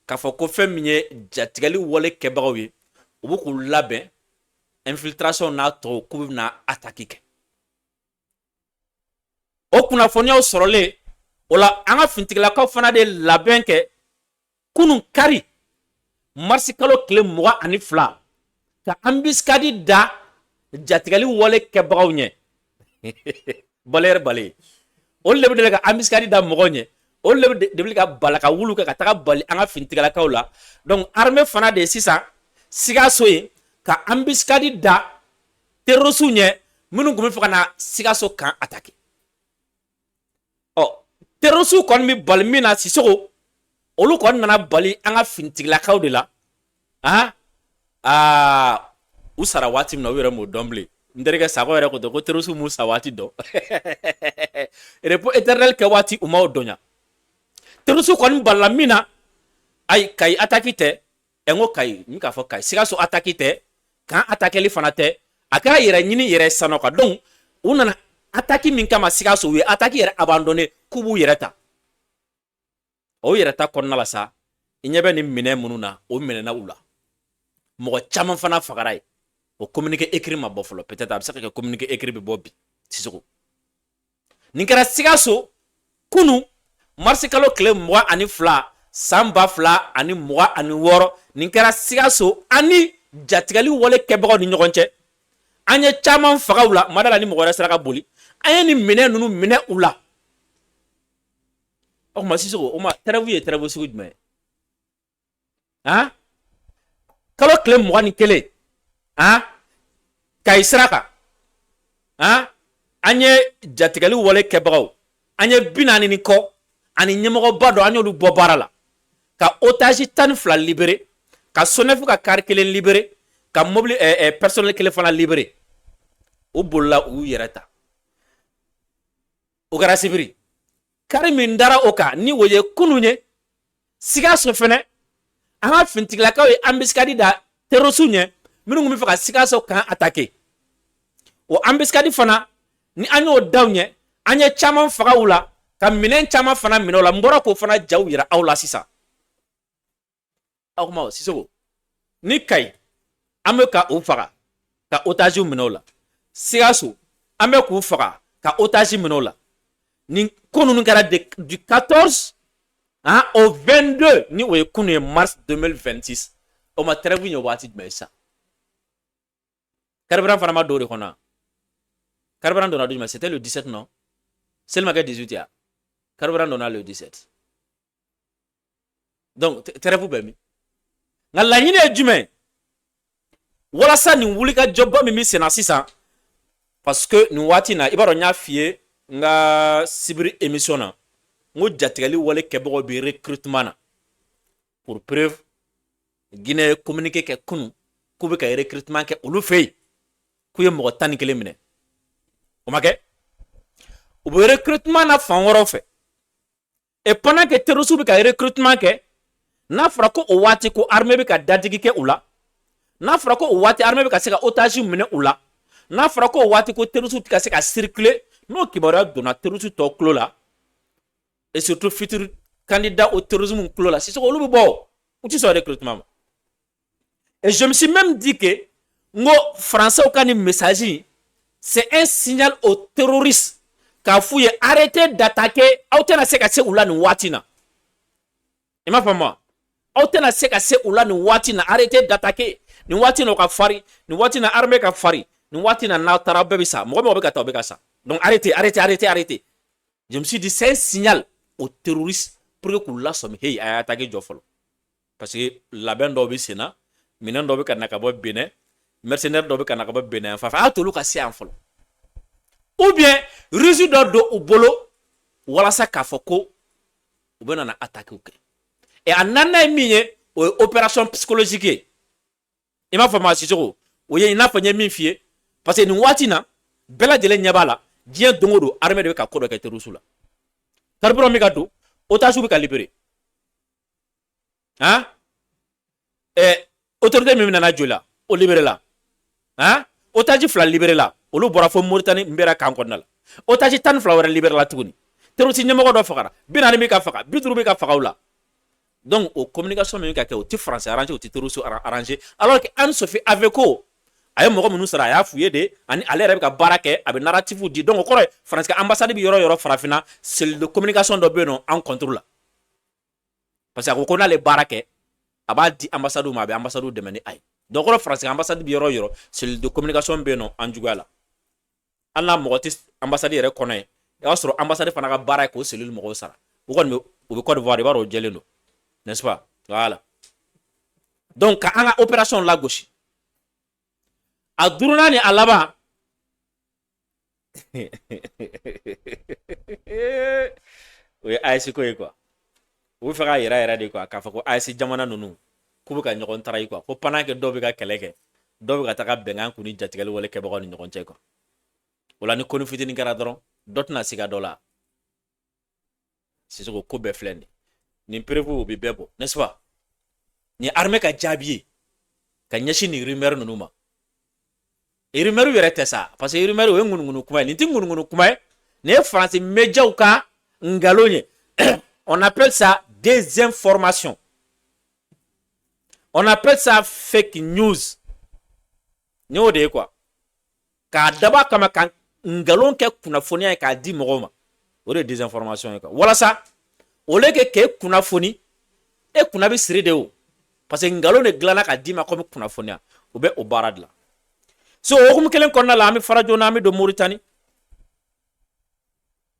k'a fɔ ko fɛn min ye jatigɛli wale kɛbagaw ye u bɛ k'u labɛn infiltration n'a tɔgɔ k'u bɛna attaque kɛ o kunnafoniyaw sɔrɔlen o la an ka fintigilakaw fana de labɛn kɛ kunun kari marsi kalo kile muga ani fila ka ambiskadi da jatigali wale kebagaw ɲɛ balere bale olu de bɛ ka ambiskadi da mɔgɔw ɲɛ olu de bɛ ka bala ka wulu kɛ ka taga bali an ka finitigilakaw la donc armée fana de sisan Sikaso ye ka ambiskadi da terrorisiw ɲɛ minnu tun bɛ fɛ ka na Sikaso kan attaquer terrorisiw kɔni bɛ bali min na Sisoko olu kɔni nana bali an ka finitigilakaw de la u sara waati min na u yɛrɛ m'o dɔn bilen n terikɛ Sakɔ yɛrɛ ko ten ko terrorisiw m'u sa waati dɔn repos éternel kɛ waati u m'o dɔn ya terrorisiw kɔni balila min na ayi Kayi attaque tɛ n ko Kayi n k'a fɔ Kayi Sikaso attaque tɛ kan attaqueli fana tɛ a kɛra yɛrɛ ɲini yɛrɛ sanu kan donc u nana attaque min kama Sikaso u ye attaque yɛrɛ abandonné k'u b'u yɛrɛ ta o yɛrɛ ta kɔnɔna la sa i ɲɛ bɛ nin minɛn minnu na o minɛna u la mɔgɔ caman fana fagara ye o communiqué écrit ma bɔ fɔlɔ peut-être a bɛ se ka kɛ communiqué écrit bɛ bɔ bi Sisoko nin kɛra Sikaso kunu marisi kalo tile 22 san 2026 nin kɛra Sikaso ani jatigali wale kɛbagaw ni ɲɔgɔn cɛ an ye caman faga u la madala ni mɔgɔ wɛrɛ sera ka boli an ye nin minɛn ninnu minɛ u la o kuma Sisoko o ma trêve ye trêve sugu jumɛn ye kalo tile 21 Kayi sira kan an ye jatigali wale kɛbagaw an ye 40 ni kɔ ani ɲɛmɔgɔba dɔ an y'olu bɔ baara la ka otage 12 libéré ka Sonefu ka car kelen libéré ka mobile personnel kelen fana libéré o bolila u yɛrɛ ta o kɛra sibiri kari min dara o kan ni o ye kunu ye Sikaso fɛnɛ an ka finitigilakaw ye ambiskadi da terrorisiw ɲɛ minnu tun bɛ fɛ ka Sikaso kan attaquer o ambiskadi fana ni an y'o daw ɲɛ an ye caman faga u la ka minɛn caman fana minɛ o la n bɔra k'o fana jaw yira aw la sisan aw kuma Sisoko ni Kayi an bɛ ka u faga ka otage minɛ o la Sikaso an bɛ k'u faga ka otage minɛ o la nin ko ninnu kɛra du 14 au 22 ni o ye kunu ye mars 2026 o ma trêve ɲɛ waati jumɛn sisan carburant fana ma don o de kɔnɔ carburant donna don jumɛn c'était le 17 non seli ma kɛ 18 ya carburant donna le 17 donc trêve bɛ min nka laɲini ye jumɛn walasa nin wuli ka jɔba min bɛ senna sisan parce que nin waati na i b'a dɔn n y'a f'i ye n ka sibiri émission na n ko jatigali wale kɛbagaw bɛ recrutement na pour preuve Guinée ye communiqué kɛ kunu k'u bɛ ka recrutement kɛ olu fɛ yen k'u ye mɔgɔ 11 minɛ o ma kɛ u bɛ recrutement na fan wɛrɛw fɛ et pendant que terroristes bɛ ka recrutement kɛ n'a fɔra ko o waati ko armée bɛ ka dadigi kɛ u la n'a fɔra ko o waati armée bɛ ka se ka otage minɛ u la n'a fɔra ko o waati ko terroristes tɛ ka se ka circuler n'o kibaruya donna terroristes tɔw tulo la et surtout futur candidat au terrorisme tulo la Sisoko olu bɛ bɔ u tɛ sɔn recrutement ma et je me suis même dit que ngo français ka ni message c'est un signal aux terroristes k'a f'u ye arrêtez d'attaquer aw tɛna se ka se u la nin waati na i m'a faamu wa aw tɛna se ka se u la nin waati na arrêtez d'attaquer nin waati na o ka fari nin waati na armée ka fari nin waati na n'aw taara bɛɛ bɛ sa mɔgɔ mɔgɔ bɛ ka taa o bɛ ka sa donc arrêtez je me suis dit c'est un signal aux terroristes pour que k'u lasɔmi hey a y'a attaquer jɔ fɔlɔ parce que labɛn dɔw bɛ sen na minɛn dɔw bɛ ka na ka bɔ Benin mercenaires dɔw bɛ ka na ka bɔ Benin fan fɛ a y'a to olu ka se yan fɔlɔ ou bien ruse dɔ don u bolo walasa k'a fɔ ko u bɛ na attaquer kɛ et a naaninan ye min ye o ye opération psychologique ye i m'a faamu Sisoko o ye i n'a fɔ n ye min f'i ye parce que nin waati na bɛɛ lajɛlen ɲɛ b'a la diɲɛ don o don armée de bɛ ka ko dɔ kɛ terroriste la carburant bɛ ka don otage bɛ ka libérer autorité min nana joli la o libéré la otage 2 libéré la olu bɔra fo Mauritanie Mbera kan kɔnɔna la otage 12 wɛrɛ libéré la tuguni terroriste ɲɛmɔgɔ dɔ fagara 40 bɛ ka faga 50 bɛ ka faga u la donc o communication min bɛ ka kɛ o tɛ français arrangé o tɛ terroriste arrangé alors que Anne Sophie Aveco a ye mɔgɔ minnu sara a y'a f'u ye de ani ale yɛrɛ bɛ ka baara kɛ a bɛ narrative di donc o kɔrɔ ye France ka ambassade bɛ yɔrɔ yɔrɔ farafinna cellule de communication dɔ bɛ yen nɔ an contrôle la parce que a ko n'ale baara kɛ a b'a di ambassade ma, a bɛ ambassade dɛmɛ ni a ye. Donc o France ambassade bi yɔrɔ yɔrɔ cellule de communication bɛ yen nɔ an juguya la. Hali n'a mɔgɔ tɛ ambassade yɛrɛ kɔnɔ ye, i b'a sɔrɔ ambassade fana ka baara ye k'o cellule mɔgɔw sara. O kɔni u bɛ Côte d'Ivoire i b'a dɔn o jɛlen don, n'est-ce pas? Voilà. Donc ka an ka opération lagosi. A duurunan ni a laban o ye AES ko ye quoi. U bɛ fɛ ka yɛrɛ yɛrɛ de quoi k'a fɔ ko AES jamana ninnu k'u bɛ ka ɲɔgɔn tara yi quoi, ko pendant que dɔw bɛ ka kɛlɛ kɛ, dɔw bɛ ka taga bɛnkan kun ni jatigɛli wale kɛbagaw ni ɲɔgɔn cɛ quoi. O la ni koni fitinin kɛra dɔrɔn dɔ tɛna siga dɔ la. Sisoko ko bɛɛ filɛ nin ye. Nin prévu o bɛ bɛɛ bɔ, n'est-ce pas? Ni armée ka jaabi ye ka ɲɛsin nin rumeur ninnu ma. Rumeur yɛrɛ tɛ sa, parce que rumeur o ye ŋunuŋunu kuma ye, nin tɛ ŋunuŋunu kuma ye, nin ye France médiaw ka ngalon ye. On appelle ça des informations. On appelle ça fake news. Ni o de ye quoi. K'a daba kama ka ngalon kɛ kunnafoniya ye k'a di mɔgɔw ma. O de ye désinformation ye quoi. Walasa au lieu que k'e kunnafoni, e kunna bɛ siri de o. Parce que ngalon de dilanna ka di ma comme kunnafoniya. O bɛ o baara de la. So o hukumu kelen kɔnɔna la an bɛ fara joona an bɛ don Mauritanie.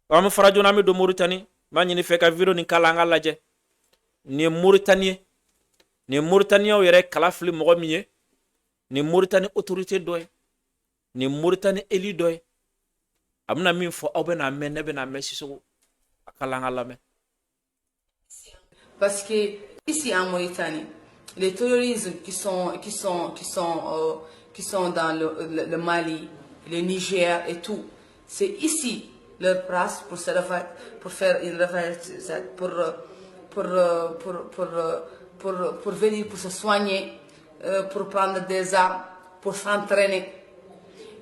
An bɛ fara joona an bɛ don Mauritanie. M'a ɲini fɛ ka video nin kala an ka lajɛ. Nin ye Mauritanie ye. Nin ye Mauritaniens yɛrɛ kala fili mɔgɔ min ye. Nin Mauritanie autorité dɔ ye. Nin Mauritanie élu dɔ ye. A bɛna min fɔ aw bɛna mɛn ne bɛna mɛn Sisoko. A kala an ka lamɛn. Parce que ici en Mauritanie, les terroristes qui sont dans le Mali, le Niger et tout, c'est ici leur place pour faire une retraite, pour venir, pour se soigner, pour prendre des armes, pour s'entraîner.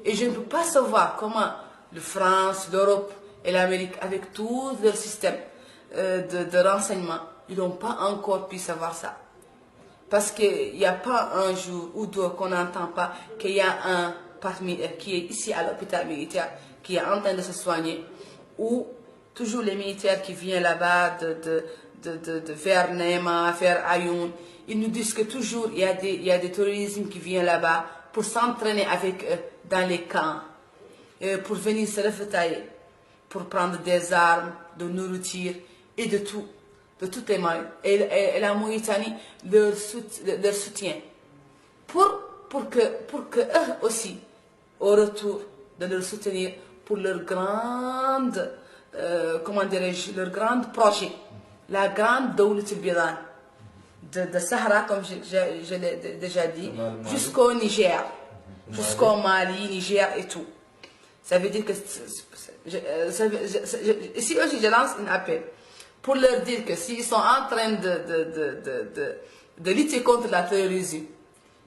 Et je ne peux pas savoir comment la France, l'Europe et l'Amérique, avec tout leur système de renseignement, ils n'ont pas encore pu savoir ça. Parce qu'il n'y a pas un jour ou deux qu'on n'entend pas qu'il y a un parmi eux qui est ici à l'hôpital militaire, qui est en train de se soigner, ou toujours les militaires qui viennent là-bas vers Nema, vers Ayoun, ils nous disent que toujours il y a des terroristes qui viennent là-bas pour s'entraîner avec eux dans les camps, pour venir se refétailler, pour prendre des armes, de nourriture et de tout. De toutes les manières. Et la Mauritanie leur soutient. Pour que eux aussi, au retour, de leur soutenir pour leur grande, leur grand projet, la grande Dawlat al-Bidan, de Sahara, comme je l'ai déjà dit, jusqu'au Niger, jusqu'au Mali, Niger et tout. Ça veut dire que, ici aussi je lance un appel, pour leur dire que s'ils sont en train de lutter contre la terrorisme,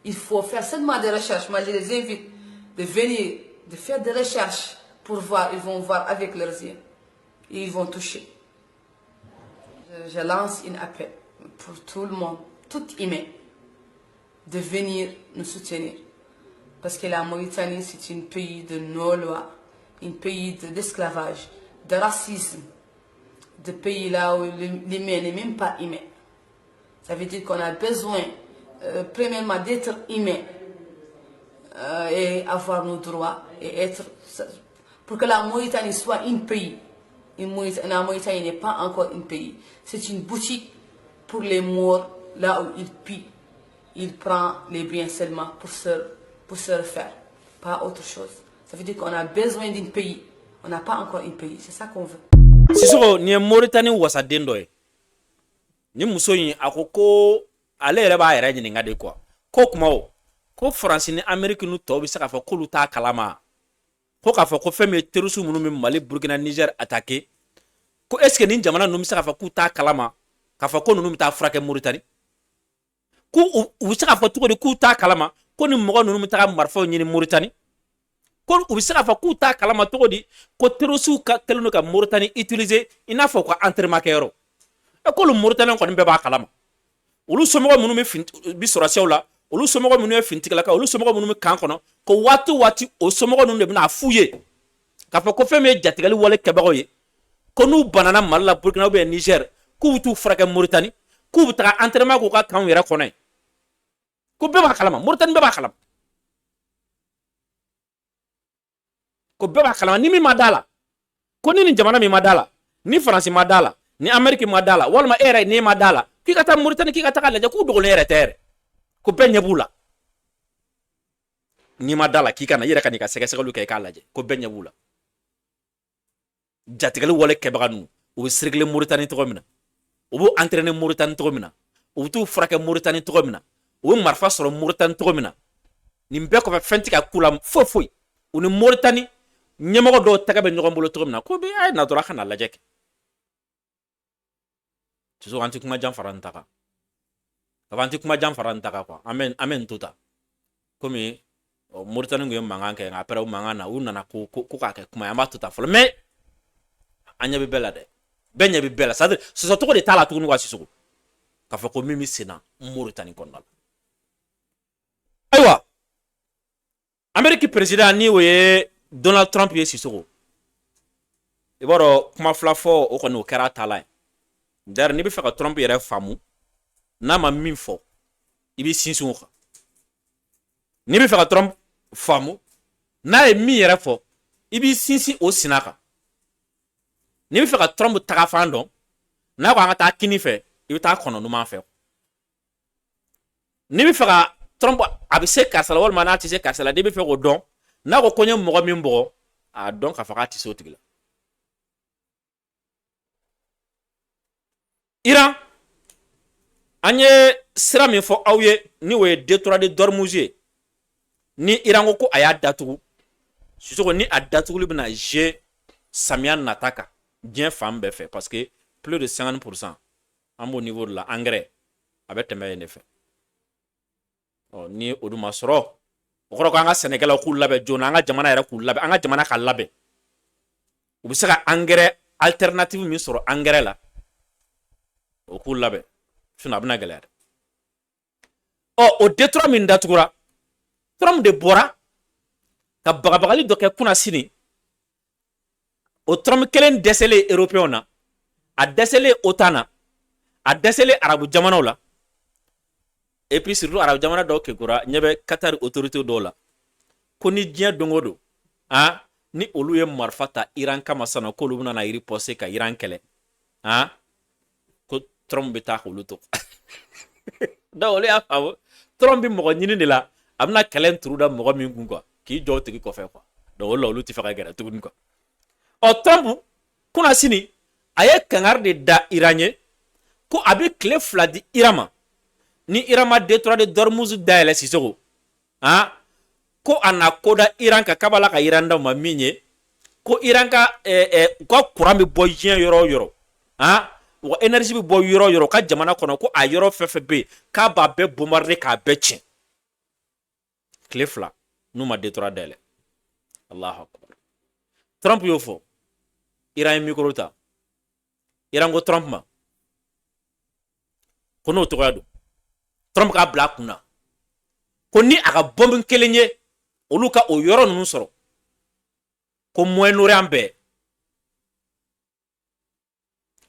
il faut faire seulement des recherches. Moi, je les invite de venir, de faire des recherches pour voir. Ils vont voir avec leurs yeux. Et ils vont toucher. Je lance un appel pour tout le monde, tout humain, de venir nous soutenir. Parce que la Mauritanie, c'est un pays de non-loi, un pays d'esclavage, de racisme. De pays là où l'humain n'est même pas humain. Ça veut dire qu'on a besoin, premièrement, d'être humain et avoir nos droits et être. Pour que la Mauritanie soit un pays. La Mauritanie n'est pas encore un pays. C'est une boutique pour les morts là où il pille. Il prend les biens seulement pour se refaire, pas autre chose. Ça veut dire qu'on a besoin d'un pays. On n'a pas encore un pays. C'est ça qu'on veut. Sisoko ni Mauritanie wasaden dɔ ye ni muso in a ko ale yɛrɛ b'a yɛrɛ ɲininka de quoi ko kuma o ko France ni Amérique n'u tɔw bɛ se k'a fɔ k'olu t'a kalama ko k'a fɔ ko fɛn min ye terroriste minnu bɛ Mali Burkina Niger attaqué ko est ce que ni jamana ninnu bɛ se k'a fɔ k'u t'a kalama k'a fɔ ko ninnu bɛ taa furakɛ Mauritanie ko u bɛ se k'a fɔ cogo di k'u t'a kalama ko ni mɔgɔ ninnu bɛ taga marifaw ɲini Mauritanie ko u bɛ se k'a fɔ k'u t'a kalama cogo di ko terroristes kɛlen don ka Mauritanie utiliser i n'a fɔ u ka entraînement kɛyɔrɔ k'olu Mauritaniens kɔni bɛɛ b'a kalama olu somɔgɔ minnu bɛ sɔrɔsiyaw la olu somɔgɔ minnu ye finitigilakaw olu somɔgɔ minnu bɛ kan kɔnɔ ko waati o waati o somɔgɔ ninnu de bɛna f'u ye k'a fɔ ko fɛn min ye jatigɛli wale kɛbagaw ye ko n'u banana Mali la Burkina ou bien Niger k'u bɛ t'u furakɛ Mauritanie k'u bɛ taga entraînement k'u ka kanw yɛrɛ kɔnɔ yen ko bɛɛ b'a kalama Mauritanie bɛɛ b'a kalama ko bɛɛ b'a kalama ni min ma da la ko ni nin jamana min ma da la ni Faransi ma da la ni Amérique ma da la walima e yɛrɛ ni ma da la k'i ka taa Mauritanie k'i ka taga lajɛ k'u dogolen yɛrɛ tɛ yɛrɛ ko bɛɛ ɲɛ b'u la ni ma da la k'i ka na i yɛrɛ ka n'i ka sɛgɛsɛgɛliw kɛ i k'a lajɛ ko bɛɛ ɲɛ b'u la jatigɛli wale kɛbaga ninnu u bɛ circuler Mauritanie tɔgɔ min na u b'u entraîner Mauritanie tɔgɔ min na u bɛ t'u furakɛ Mauritanie tɔgɔ min na u bɛ marifa sɔrɔ Mauritanie tɔgɔ min na nin bɛɛ kɔfɛ fɛn tɛ ka k'u la foyi foyi u ni Mauritanie ɲɛmɔgɔ dɔw tɛgɛ bɛ ɲɔgɔn bolo tɔgɔ min na ko bɛ a ye na dɔrɔn a ka na lajɛ kɛ toujours an tɛ kuma jan fara nin ta kan an tɛ kuma jan fara nin ta kan quoi an bɛ nin to ta komi Mauritanie kun ye mankan kɛ nka après o mankan na u nana ko k'a kɛ kuma ye an b'a to ta fɔlɔ mais an ɲɛ bɛ bɛɛ la dɛ bɛɛ ɲɛ bɛ bɛɛ la c'est à dire sɔsɔcogo de t'a la tuguni wa Sisoko k'a fɔ ko min bɛ sen na Mauritanie kɔnɔna la ayiwa Amérique président ni o ye Donald Trump ye Sisoko i b'a dɔn kuma fila fɔ o kɔni o kɛra a taala ye d'ailleurs n'i bɛ fɛ ka Trump yɛrɛ faamu n'a ma min fɔ i b'i sinsin o kan n'i bɛ fɛ ka Trump faamu n'a ye min yɛrɛ fɔ i b'i sinsin o sina kan n'i bɛ fɛ ka Trump taga fan dɔn n'a ko an ka taa kini fɛ i bɛ taa kɔnɔ numan fɛ n'i bɛ fɛ ka Trump a bɛ se karisa la walima n'a tɛ se karisa la n'i bɛ fɛ k'o dɔn n'a ko n ye mɔgɔ min bɔgɔ a dɔn k'a fɔ k'a tɛ se o tigi la Iran an ye sira min fɔ aw ye ni o ye détroit de Dormuz ye ni Iran ko a y'a datugu Sisoko ni a datuguli bɛna jouer samiya nata kan diɲɛ fan bɛɛ fɛ parce que plus de 50% an b'o niveau de la engrais a bɛ tɛmɛ yen de fɛ ni o dun ma sɔrɔ o kɔrɔ ko an ka sɛnɛkɛlaw k'u labɛn joona an ka jamana yɛrɛ k'u labɛn an ka jamana ka labɛn u bɛ se ka engrais alternative min sɔrɔ engrais la o k'u labɛn sinon a bɛna gɛlɛya dɛ o détroit min datugura Trump de bɔra ka bagabagali dɔ kɛ kunna sini o Trump kelen dɛsɛlen européen na a dɛsɛlen OTAN na a dɛsɛlen arabu jamanaw la et puis surtout arabu jamana dɔw kekura ɲɛ bɛ Qatar autorité dɔw la ko ni diɲɛ don o don ni olu ye marifa ta Iran kama sisan k'olu bɛna na riposter ka Iran kɛlɛ ko Trump bɛ taa k'olu to donc olu y'a faamu Trump bɛ mɔgɔ ɲini de la a bɛna kɛlɛ turu da mɔgɔ min kun quoi k'i jɔ o tigi kɔfɛ quoi donc o la olu tɛ fɛ ka gɛrɛ tuguni quoi Trump kunna sini a ye kangari de da Iran ye ko a bɛ tile 2 di Iran ma ni Iran ma détroit de Dormuz dayɛlɛ Sisoko ko a na ko da Iran ka k'a b'a la ka Iran d'aw ma min ye ko Iran ka u ka courant bɛ bɔ diɲɛ yɔrɔ o yɔrɔ u ka énergie bɛ bɔ yɔrɔ o yɔrɔ ka jamana kɔnɔ ko a yɔrɔ fɛn fɛn bɛ yen k'a b'a bɛɛ bombarder k'a bɛɛ tiɲɛ tile 2 n'u ma détroit dayɛlɛ Allahu akbar Trump y'o fɔ Iran ye micro ta Iran ko Trump ma ko n'o tɔgɔya don Trump k'a bila a kunna ko ni a ka bombe kelen ye olu ka o yɔrɔ ninnu sɔrɔ ko Moyen-Orient bɛɛ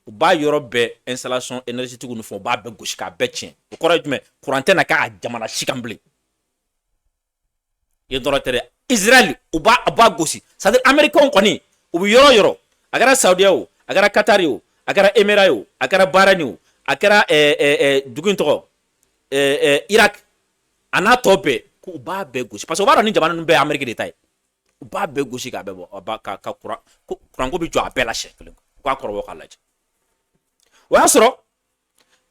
u b'a yɔrɔ bɛɛ installation énergétique ninnu fɔ u b'a bɛɛ gosi k'a bɛɛ tiɲɛ o kɔrɔ ye jumɛn courant tɛ na k'a jamana si kan bilen ye dɔrɔn tɛ dɛ Israël u b'a gosi c'est à dire américains kɔni u bɛ yɔrɔ yɔrɔ a kɛra Saudiya o a kɛra Qatar o a kɛra Émirats o a kɛra Bahrain o a kɛra dugu in tɔgɔ Irak a n'a tɔ bɛɛ k'u b'a bɛɛ gosi parce que u b'a dɔn ni jamana ninnu bɛɛ ye Amérique de ta ye u b'a bɛɛ gosi k'a bɛɛ bɔ ka courant ko bɛ jɔ a bɛɛ la siɲɛ kelen k'a kɔrɔbɔ k'a lajɛ o y'a sɔrɔ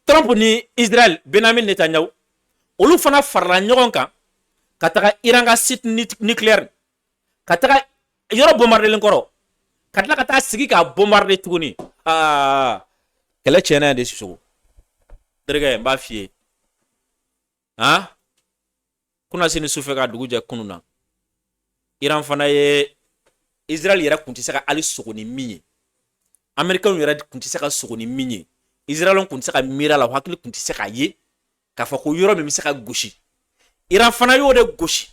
Trump ni Israël Benjamin Netanyahu olu fana farala ɲɔgɔn kan ka taga Iran ka site nucléaire ka taga yɔrɔ bombardelen kɔrɔ ka tila ka taa sigi k'a bombarder tuguni kɛlɛ tiɲɛna yan de Sisoko terikɛ n b'a f'i ye kunna sini sufɛ ka dugu jɛ kunun na Iran fana ye Israël yɛrɛ kun tɛ se ka hali sogo ni min ye Américains yɛrɛ kun tɛ se ka sogo ni min ye Israël kun tɛ se ka miiri a la o hakili kun tɛ se k'a ye k'a fɔ ko yɔrɔ min bɛ se ka gosi Iran fana y'o de gosi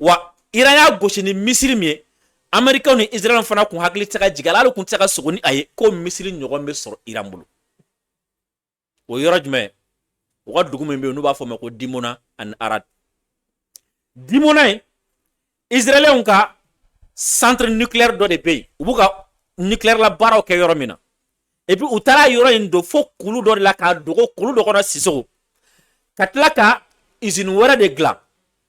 wa Iran y'a gosi ni misiri min ye Américains ni Israël fana kun hakili tɛ se ka jigin a la hali kun tɛ se ka sogo ni a ye ko misiri ɲɔgɔn bɛ sɔrɔ Iran bolo o yɔrɔ jumɛn u ka dugu min bɛ yen n'u b'a fɔ o ma ko Dimona ani Arad. Dimona in Israéliens ka centre nucléaire dɔ de bɛ yen u b'u ka nucléaire la baaraw kɛ yɔrɔ min na et puis u taara yɔrɔ in don fo kulu dɔ de la k'a dogo kulu dɔ kɔnɔ Sisoko ka tila ka usine wɛrɛ de dilan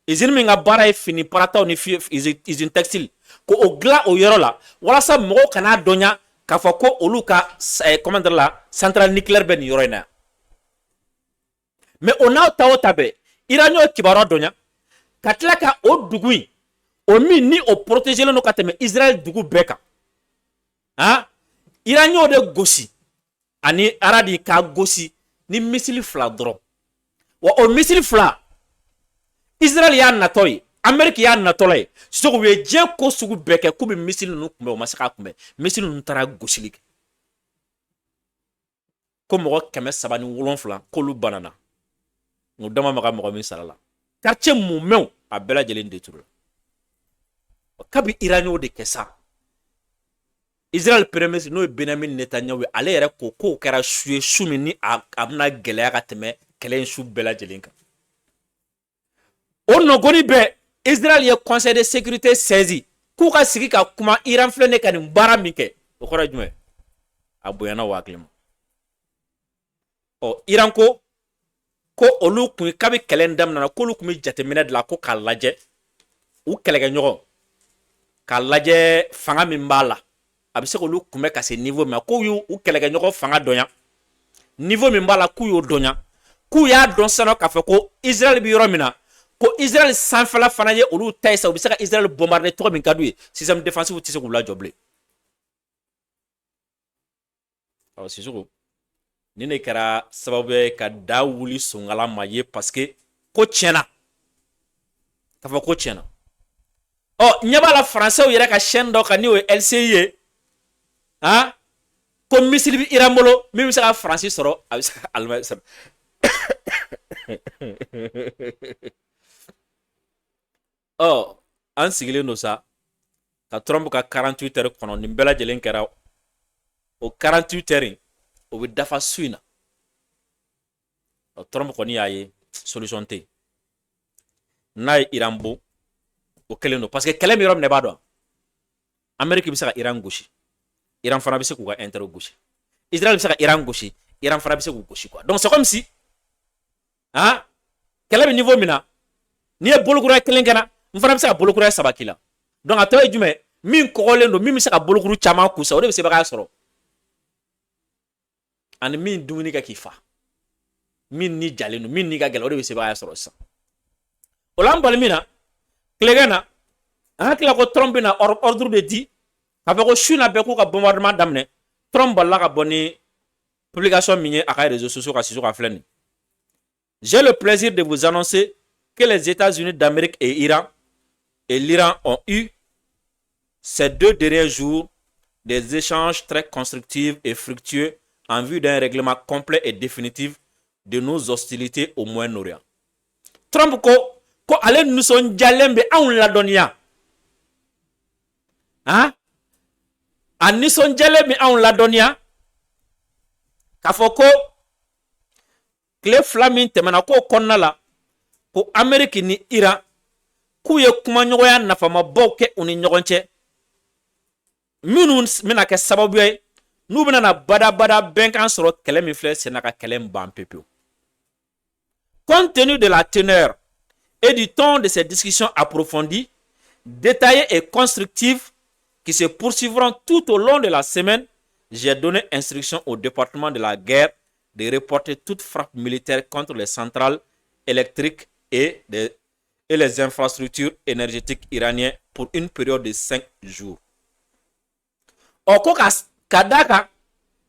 usine min ka baara ye fini parataw ni usine textile ko o dilan o yɔrɔ la walasa mɔgɔw kana dɔnya k'a fɔ ko olu ka comment dire la centrale nucléaire bɛ nin yɔrɔ in na mais o n'aw ta o ta bɛɛ Iranien y'o kibaruya dɔnya ka tila ka o dugu in o min ni o protégé len don ka tɛmɛ Israël dugu bɛɛ kan hein Iranien y'o de gosi ani Aradi k'a gosi ni missile fila dɔrɔn wa o missile fila Israël y'a natɔ ye Amérique y'a natɔla ye Sisoko u ye diɲɛ ko sugu bɛɛ kɛ k'u bɛ missile ninnu kunbɛn o ma se k'a kunbɛn missile ninnu taara gosili kɛ ko mɔgɔ 307 k'olu banana o dama maga mɔgɔ min sara la quartier mumɛnw a bɛɛ lajɛlen détruit kabi Iranien de kɛ sa Israël premier ministre n'o ye Benjamin Netanyahu ye ale yɛrɛ ko k'o kɛra su ye su min ni a bɛna gɛlɛya ka tɛmɛ kɛlɛ in su bɛɛ lajɛlen kan o nɔgɔni bɛɛ Israël ye conseil de sécurité saisi k'u ka sigi ka kuma Iran filɛ ne ka nin baara min kɛ o kɔrɔ ye jumɛn a bonyana o hakili ma ɔ Iran ko olu kun kabi kɛlɛ in daminɛna k'olu kun bɛ jateminɛ dilan ko k'a lajɛ u kɛlɛkɛɲɔgɔn k'a lajɛ fanga min b'a la a bɛ se k'olu kunbɛ ka se niveau min ma k'u y'u kɛlɛkɛɲɔgɔn fanga dɔnya niveau min b'a la k'u y'o dɔnya k'u y'a dɔn sisan k'a fɔ ko Israël bɛ yɔrɔ min na ko Israël sanfɛla fana ye olu ta ye sa u bɛ se ka Israël bombarder tɔgɔ min ka d'u ye système défensif tɛ se k'u lajɔ bilen ɔ Sisoko ni ne kɛra sababu ye ka da wuli Sonkala ma ye parce que ko tiɲɛna k'a fɔ ko tiɲɛna ɔ ɲɛ b'a la français yɛrɛ ka chaîne dɔ kan n'o ye LCI ye hein ko missile bi Iran bolo min bɛ se ka Faransi sɔrɔ a bɛ se ka Allemagne sɔrɔ ɔ an sigilen don sa ka Trump ka 48 heures kɔnɔ nin bɛɛ lajɛlen kɛra o 48 heures o bɛ dafa su in na Trump kɔni y'a ye solution tɛ yen n'a ye Iran bon o kɛlen don parce que kɛlɛ min yɔrɔ min na i b'a dɔn Amérique bɛ se ka Iran gosi Iran fana bɛ se k'u ka intérêt gosi Israël bɛ se ka Iran gosi Iran fana bɛ se k'u gosi quoi donc c'est comme si hein kɛlɛ bɛ niveau min na n'i ye bolokura kelen kɛ na n fana bɛ se ka bolokura 3 k'i la donc a tɔ ye jumɛn min kɔgɔlen don min bɛ se ka bolokuru caman kun sa o de bɛ sebaaya sɔrɔ ani min dumuni kɛ k'i fa min ni jalen don min ni ka gɛlɛn o de bɛ sebaaya sɔrɔ sisan o la an bali min na tilegan na an hakili ko Trump bɛna ordre de di k'a fɔ ko su na bɛɛ k'u ka bombardement daminɛ Trump balila ka bɔ ni publication min ye a ka réseaux sociaux ka Sisoko ka filɛ nin j'ai le plaisir de vous annoncer que les États-Unis d'Amérique et l'Iran ont eu ces 2 derniers jours des échanges très constructifs et fructueux en vue d'un règlement complet et définitif de nos hostilités au Moyen-Orient. Trump ko ale nisɔndiyalen bɛ anw ladɔnniya hein a nisɔndiyalen bɛ anw ladɔnniya k'a fɔ ko tile 2 min tɛmɛna k'o kɔnɔna la ko Amérique ni Iran k'u ye kumaɲɔgɔnya nafamabaw kɛ u ni ɲɔgɔn cɛ minnu bɛna kɛ sababu ye n'u bɛna na badabada bɛnkan sɔrɔ kɛlɛ min filɛ senna ka kɛlɛ in ban pepewu. Compte tenu de la teneur et du ton de ces discussions approfondies, détaillées et constructives qui se poursuivront tout au long de la semaine, j'ai donné instruction au département de la guerre de reporter toute frappe militaire contre les centrales électriques et les infrastructures énergétiques iraniennes pour une période de 5 jours. Oko kadaka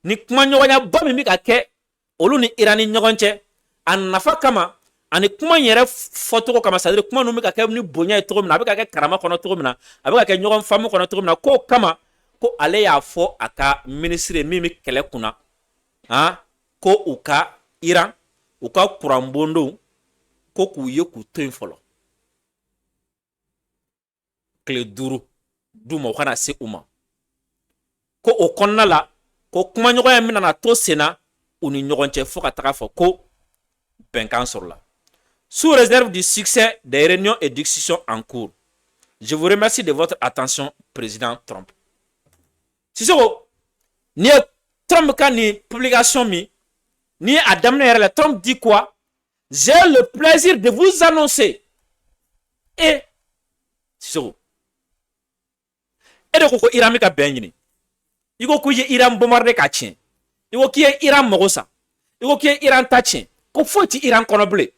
ni kuma ɲɔgɔnya ba min bɛ ka kɛ olu ni Iran ni ɲɔgɔn cɛ a nafa kama ani kuma yɛrɛ fɔcogo kama c'est à dire kuma ninnu bɛ ka kɛ ni bonya ye cogo min na a bɛ ka kɛ karama kɔnɔ cogo min na a bɛ ka kɛ ɲɔgɔn faamu kɔnɔ cogo min na k'o kama ko ale y'a fɔ a ka ministre min bɛ kɛlɛ kunna ko u ka Iran u ka kuran bondow ko k'u ye k'u to yen fɔlɔ tile 5 d'u ma u kana se u ma ko o kɔnɔna la ko kuma ɲɔgɔnya min nana to sen na u ni ɲɔgɔn cɛ fo ka taga fɔ ko bɛnkan sɔrɔla. Sous réserve du succès des réunions et discussions en cours, je vous remercie de votre attention, président Trump. Sisoko, ni Trump ka ni publication mi, ni a daminɛ yɛrɛ la, Trump dit quoi? J'ai le plaisir de vous annoncer. Et Sisoko, e de ko Iran mi ka bɛn ɲini. I ko k'i ye Iran bombarder ka tiɲɛ. I ko k'i ye Iran mago sa. I ko k'i ye Iran ta tiɲɛ. Ko foyi ti Iran kɔnɔ bilen.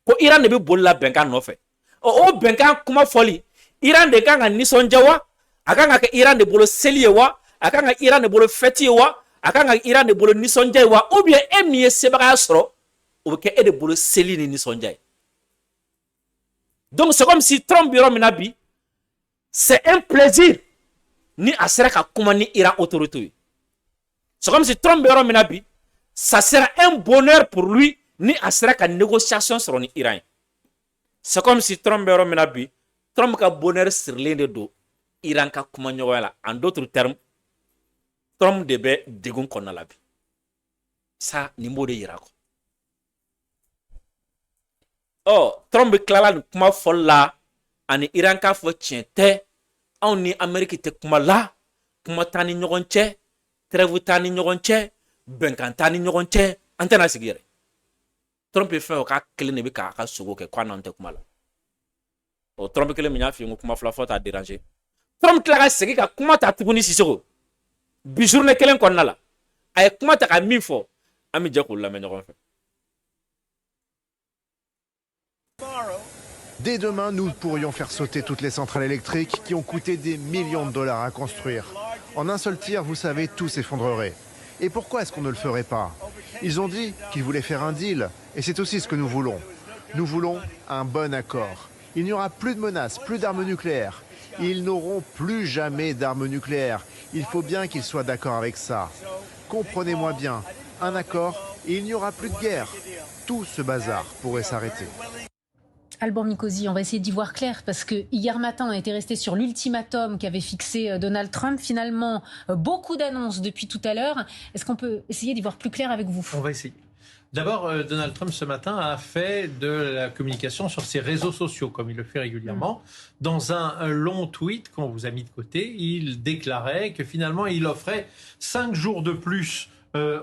Ko Iran de bɛ boli la bɛnkan nɔfɛ. O bɛnkan kuma fɔli, Iran de kan ka nisɔndiya wa? A kan ka kɛ Iran de bolo seli ye wa? A kan ka Iran de bolo fête ye wa? A kan ka Iran de bolo nisɔndiya ye wa? Ou bien e min ye sebagaya sɔrɔ, o bɛ kɛ e de bolo seli ni nisɔndiya ye. Donc c'est comme si Trump yɔrɔ min na bi, c'est un plaisir ni a sera ka kuma ni Iran autorité ye. C'est comme si Trump yɔrɔ min na bi, ça sera un bonheur pour lui ni a sera ka négociation sɔrɔ ni Iran ye. C'est comme si Trump yɔrɔ min na bi, Trump ka bonheur sirilen de don Iran ka kuma ɲɔgɔnya la. En d'autres termes, Trump de bɛ degun kɔnɔna la bi. Ça nin b'o de yira ko. Trump tilala nin kuma fɔli la ani Iran k'a fɔ tiɲɛ tɛ, anw ni Amérique tɛ kuma la, kuma t'an ni ɲɔgɔn cɛ, trêve t'an ni ɲɔgɔn cɛ, bɛnkan t'an ni ɲɔgɔn cɛ, an tɛna sigi yɛrɛ. Trump ye fɛn o k'a kelen de bɛ k'a ka sogo kɛ k'an n'an tɛ kuma la. Trump kelen min y'a f'i ye ko kuma fila fɔ t'a déranger. Trump tila ka segin ka kuma ta tuguni Sisoko. Bi journée kelen kɔnɔna la. A ye kuma ta ka min fɔ, an bɛ jɛ k'o lamɛn ɲɔgɔn fɛ. Dès demain, nous pourrions faire sauter toutes les centrales électriques qui ont coûté des millions de dollars à construire. En un seul tir, vous savez, tout s'effondrerait. Et pourquoi est-ce qu'on ne le ferait pas? Ils ont dit qu'ils voulaient faire un deal, et c'est aussi ce que nous voulons. Nous voulons un bon accord. Il n'y aura plus de menaces, plus d'armes nucléaires. Ils n'auront plus jamais d'armes nucléaires. Il faut bien qu'ils soient d'accord avec ça. Comprenez-moi bien, un accord et il n'y aura plus de guerre. Tout ce bazar pourrait s'arrêter. Alban Mikosi, on va essayer d'y voir clair parce que hier matin, on était resté sur l'ultimatum qu'avait fixé Donald Trump. Finalement, beaucoup d'annonces depuis tout à l'heure. Est-ce qu'on peut essayer d'y voir plus clair avec vous? On va essayer. D'abord, Donald Trump, ce matin, a fait de la communication sur ses réseaux sociaux, comme il le fait régulièrement. Dans un long tweet qu'on vous a mis de côté, il déclarait que finalement, il offrait 5 jours de plus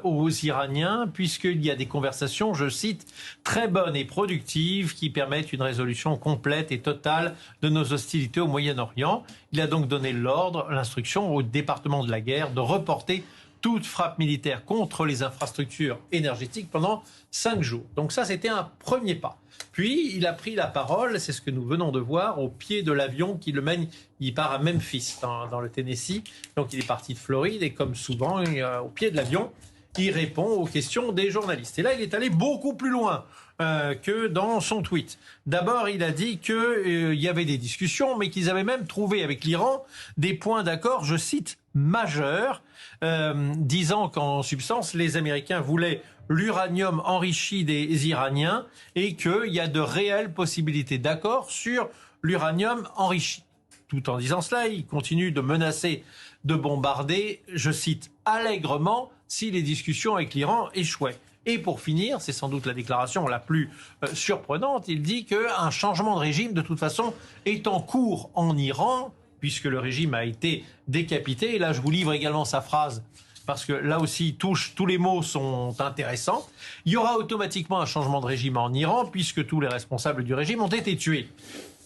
aux Iraniens, puisqu'il y a des conversations, je cite, très bonnes et productives qui permettent une résolution complète et totale de nos hostilités au Moyen-Orient. Il a donc donné l'ordre, l'instruction au département de la guerre de reporter toute frappe militaire contre les infrastructures énergétiques pendant 5 jours. Donc ça, c'était un premier pas. Puis, il a pris la parole, c'est ce que nous venons de voir, au pied de l'avion qui le mène. Il part à Memphis, dans le Tennessee. Donc, il est parti de Floride et comme souvent, au pied de l'avion, il répond aux questions des journalistes. Et là, il est allé beaucoup plus loin que dans son tweet. D'abord, il a dit qu'il y avait des discussions, mais qu'ils avaient même trouvé avec l'Iran des points d'accord, je cite, majeurs, disant qu'en substance, les Américains voulaient l'uranium enrichi des Iraniens et qu'il y a de réelles possibilités d'accord sur l'uranium enrichi. Tout en disant cela, il continue de menacer de bombarder, je cite, allègrement, si les discussions avec l'Iran échouaient. Et pour finir, c'est sans doute la déclaration la plus surprenante, il dit qu'un changement de régime, de toute façon, est en cours en Iran, puisque le régime a été décapité. Et là, je vous livre également sa phrase, parce que là aussi, tous les mots sont intéressants. Il y aura automatiquement un changement de régime en Iran, puisque tous les responsables du régime ont été tués.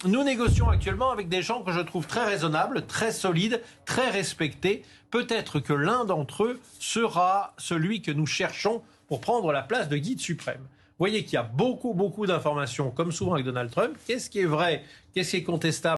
Nous négocions actuellement avec des gens que je trouve très raisonnables, très solides, très respectés. Peut-être que l'un d'entre eux sera celui que nous cherchons pour prendre la place de guide suprême. Vous voyez qu'il y a beaucoup d'informations, comme souvent avec Donald Trump. Qu'est-ce qui est vrai? Qu'est-ce qui est contestable?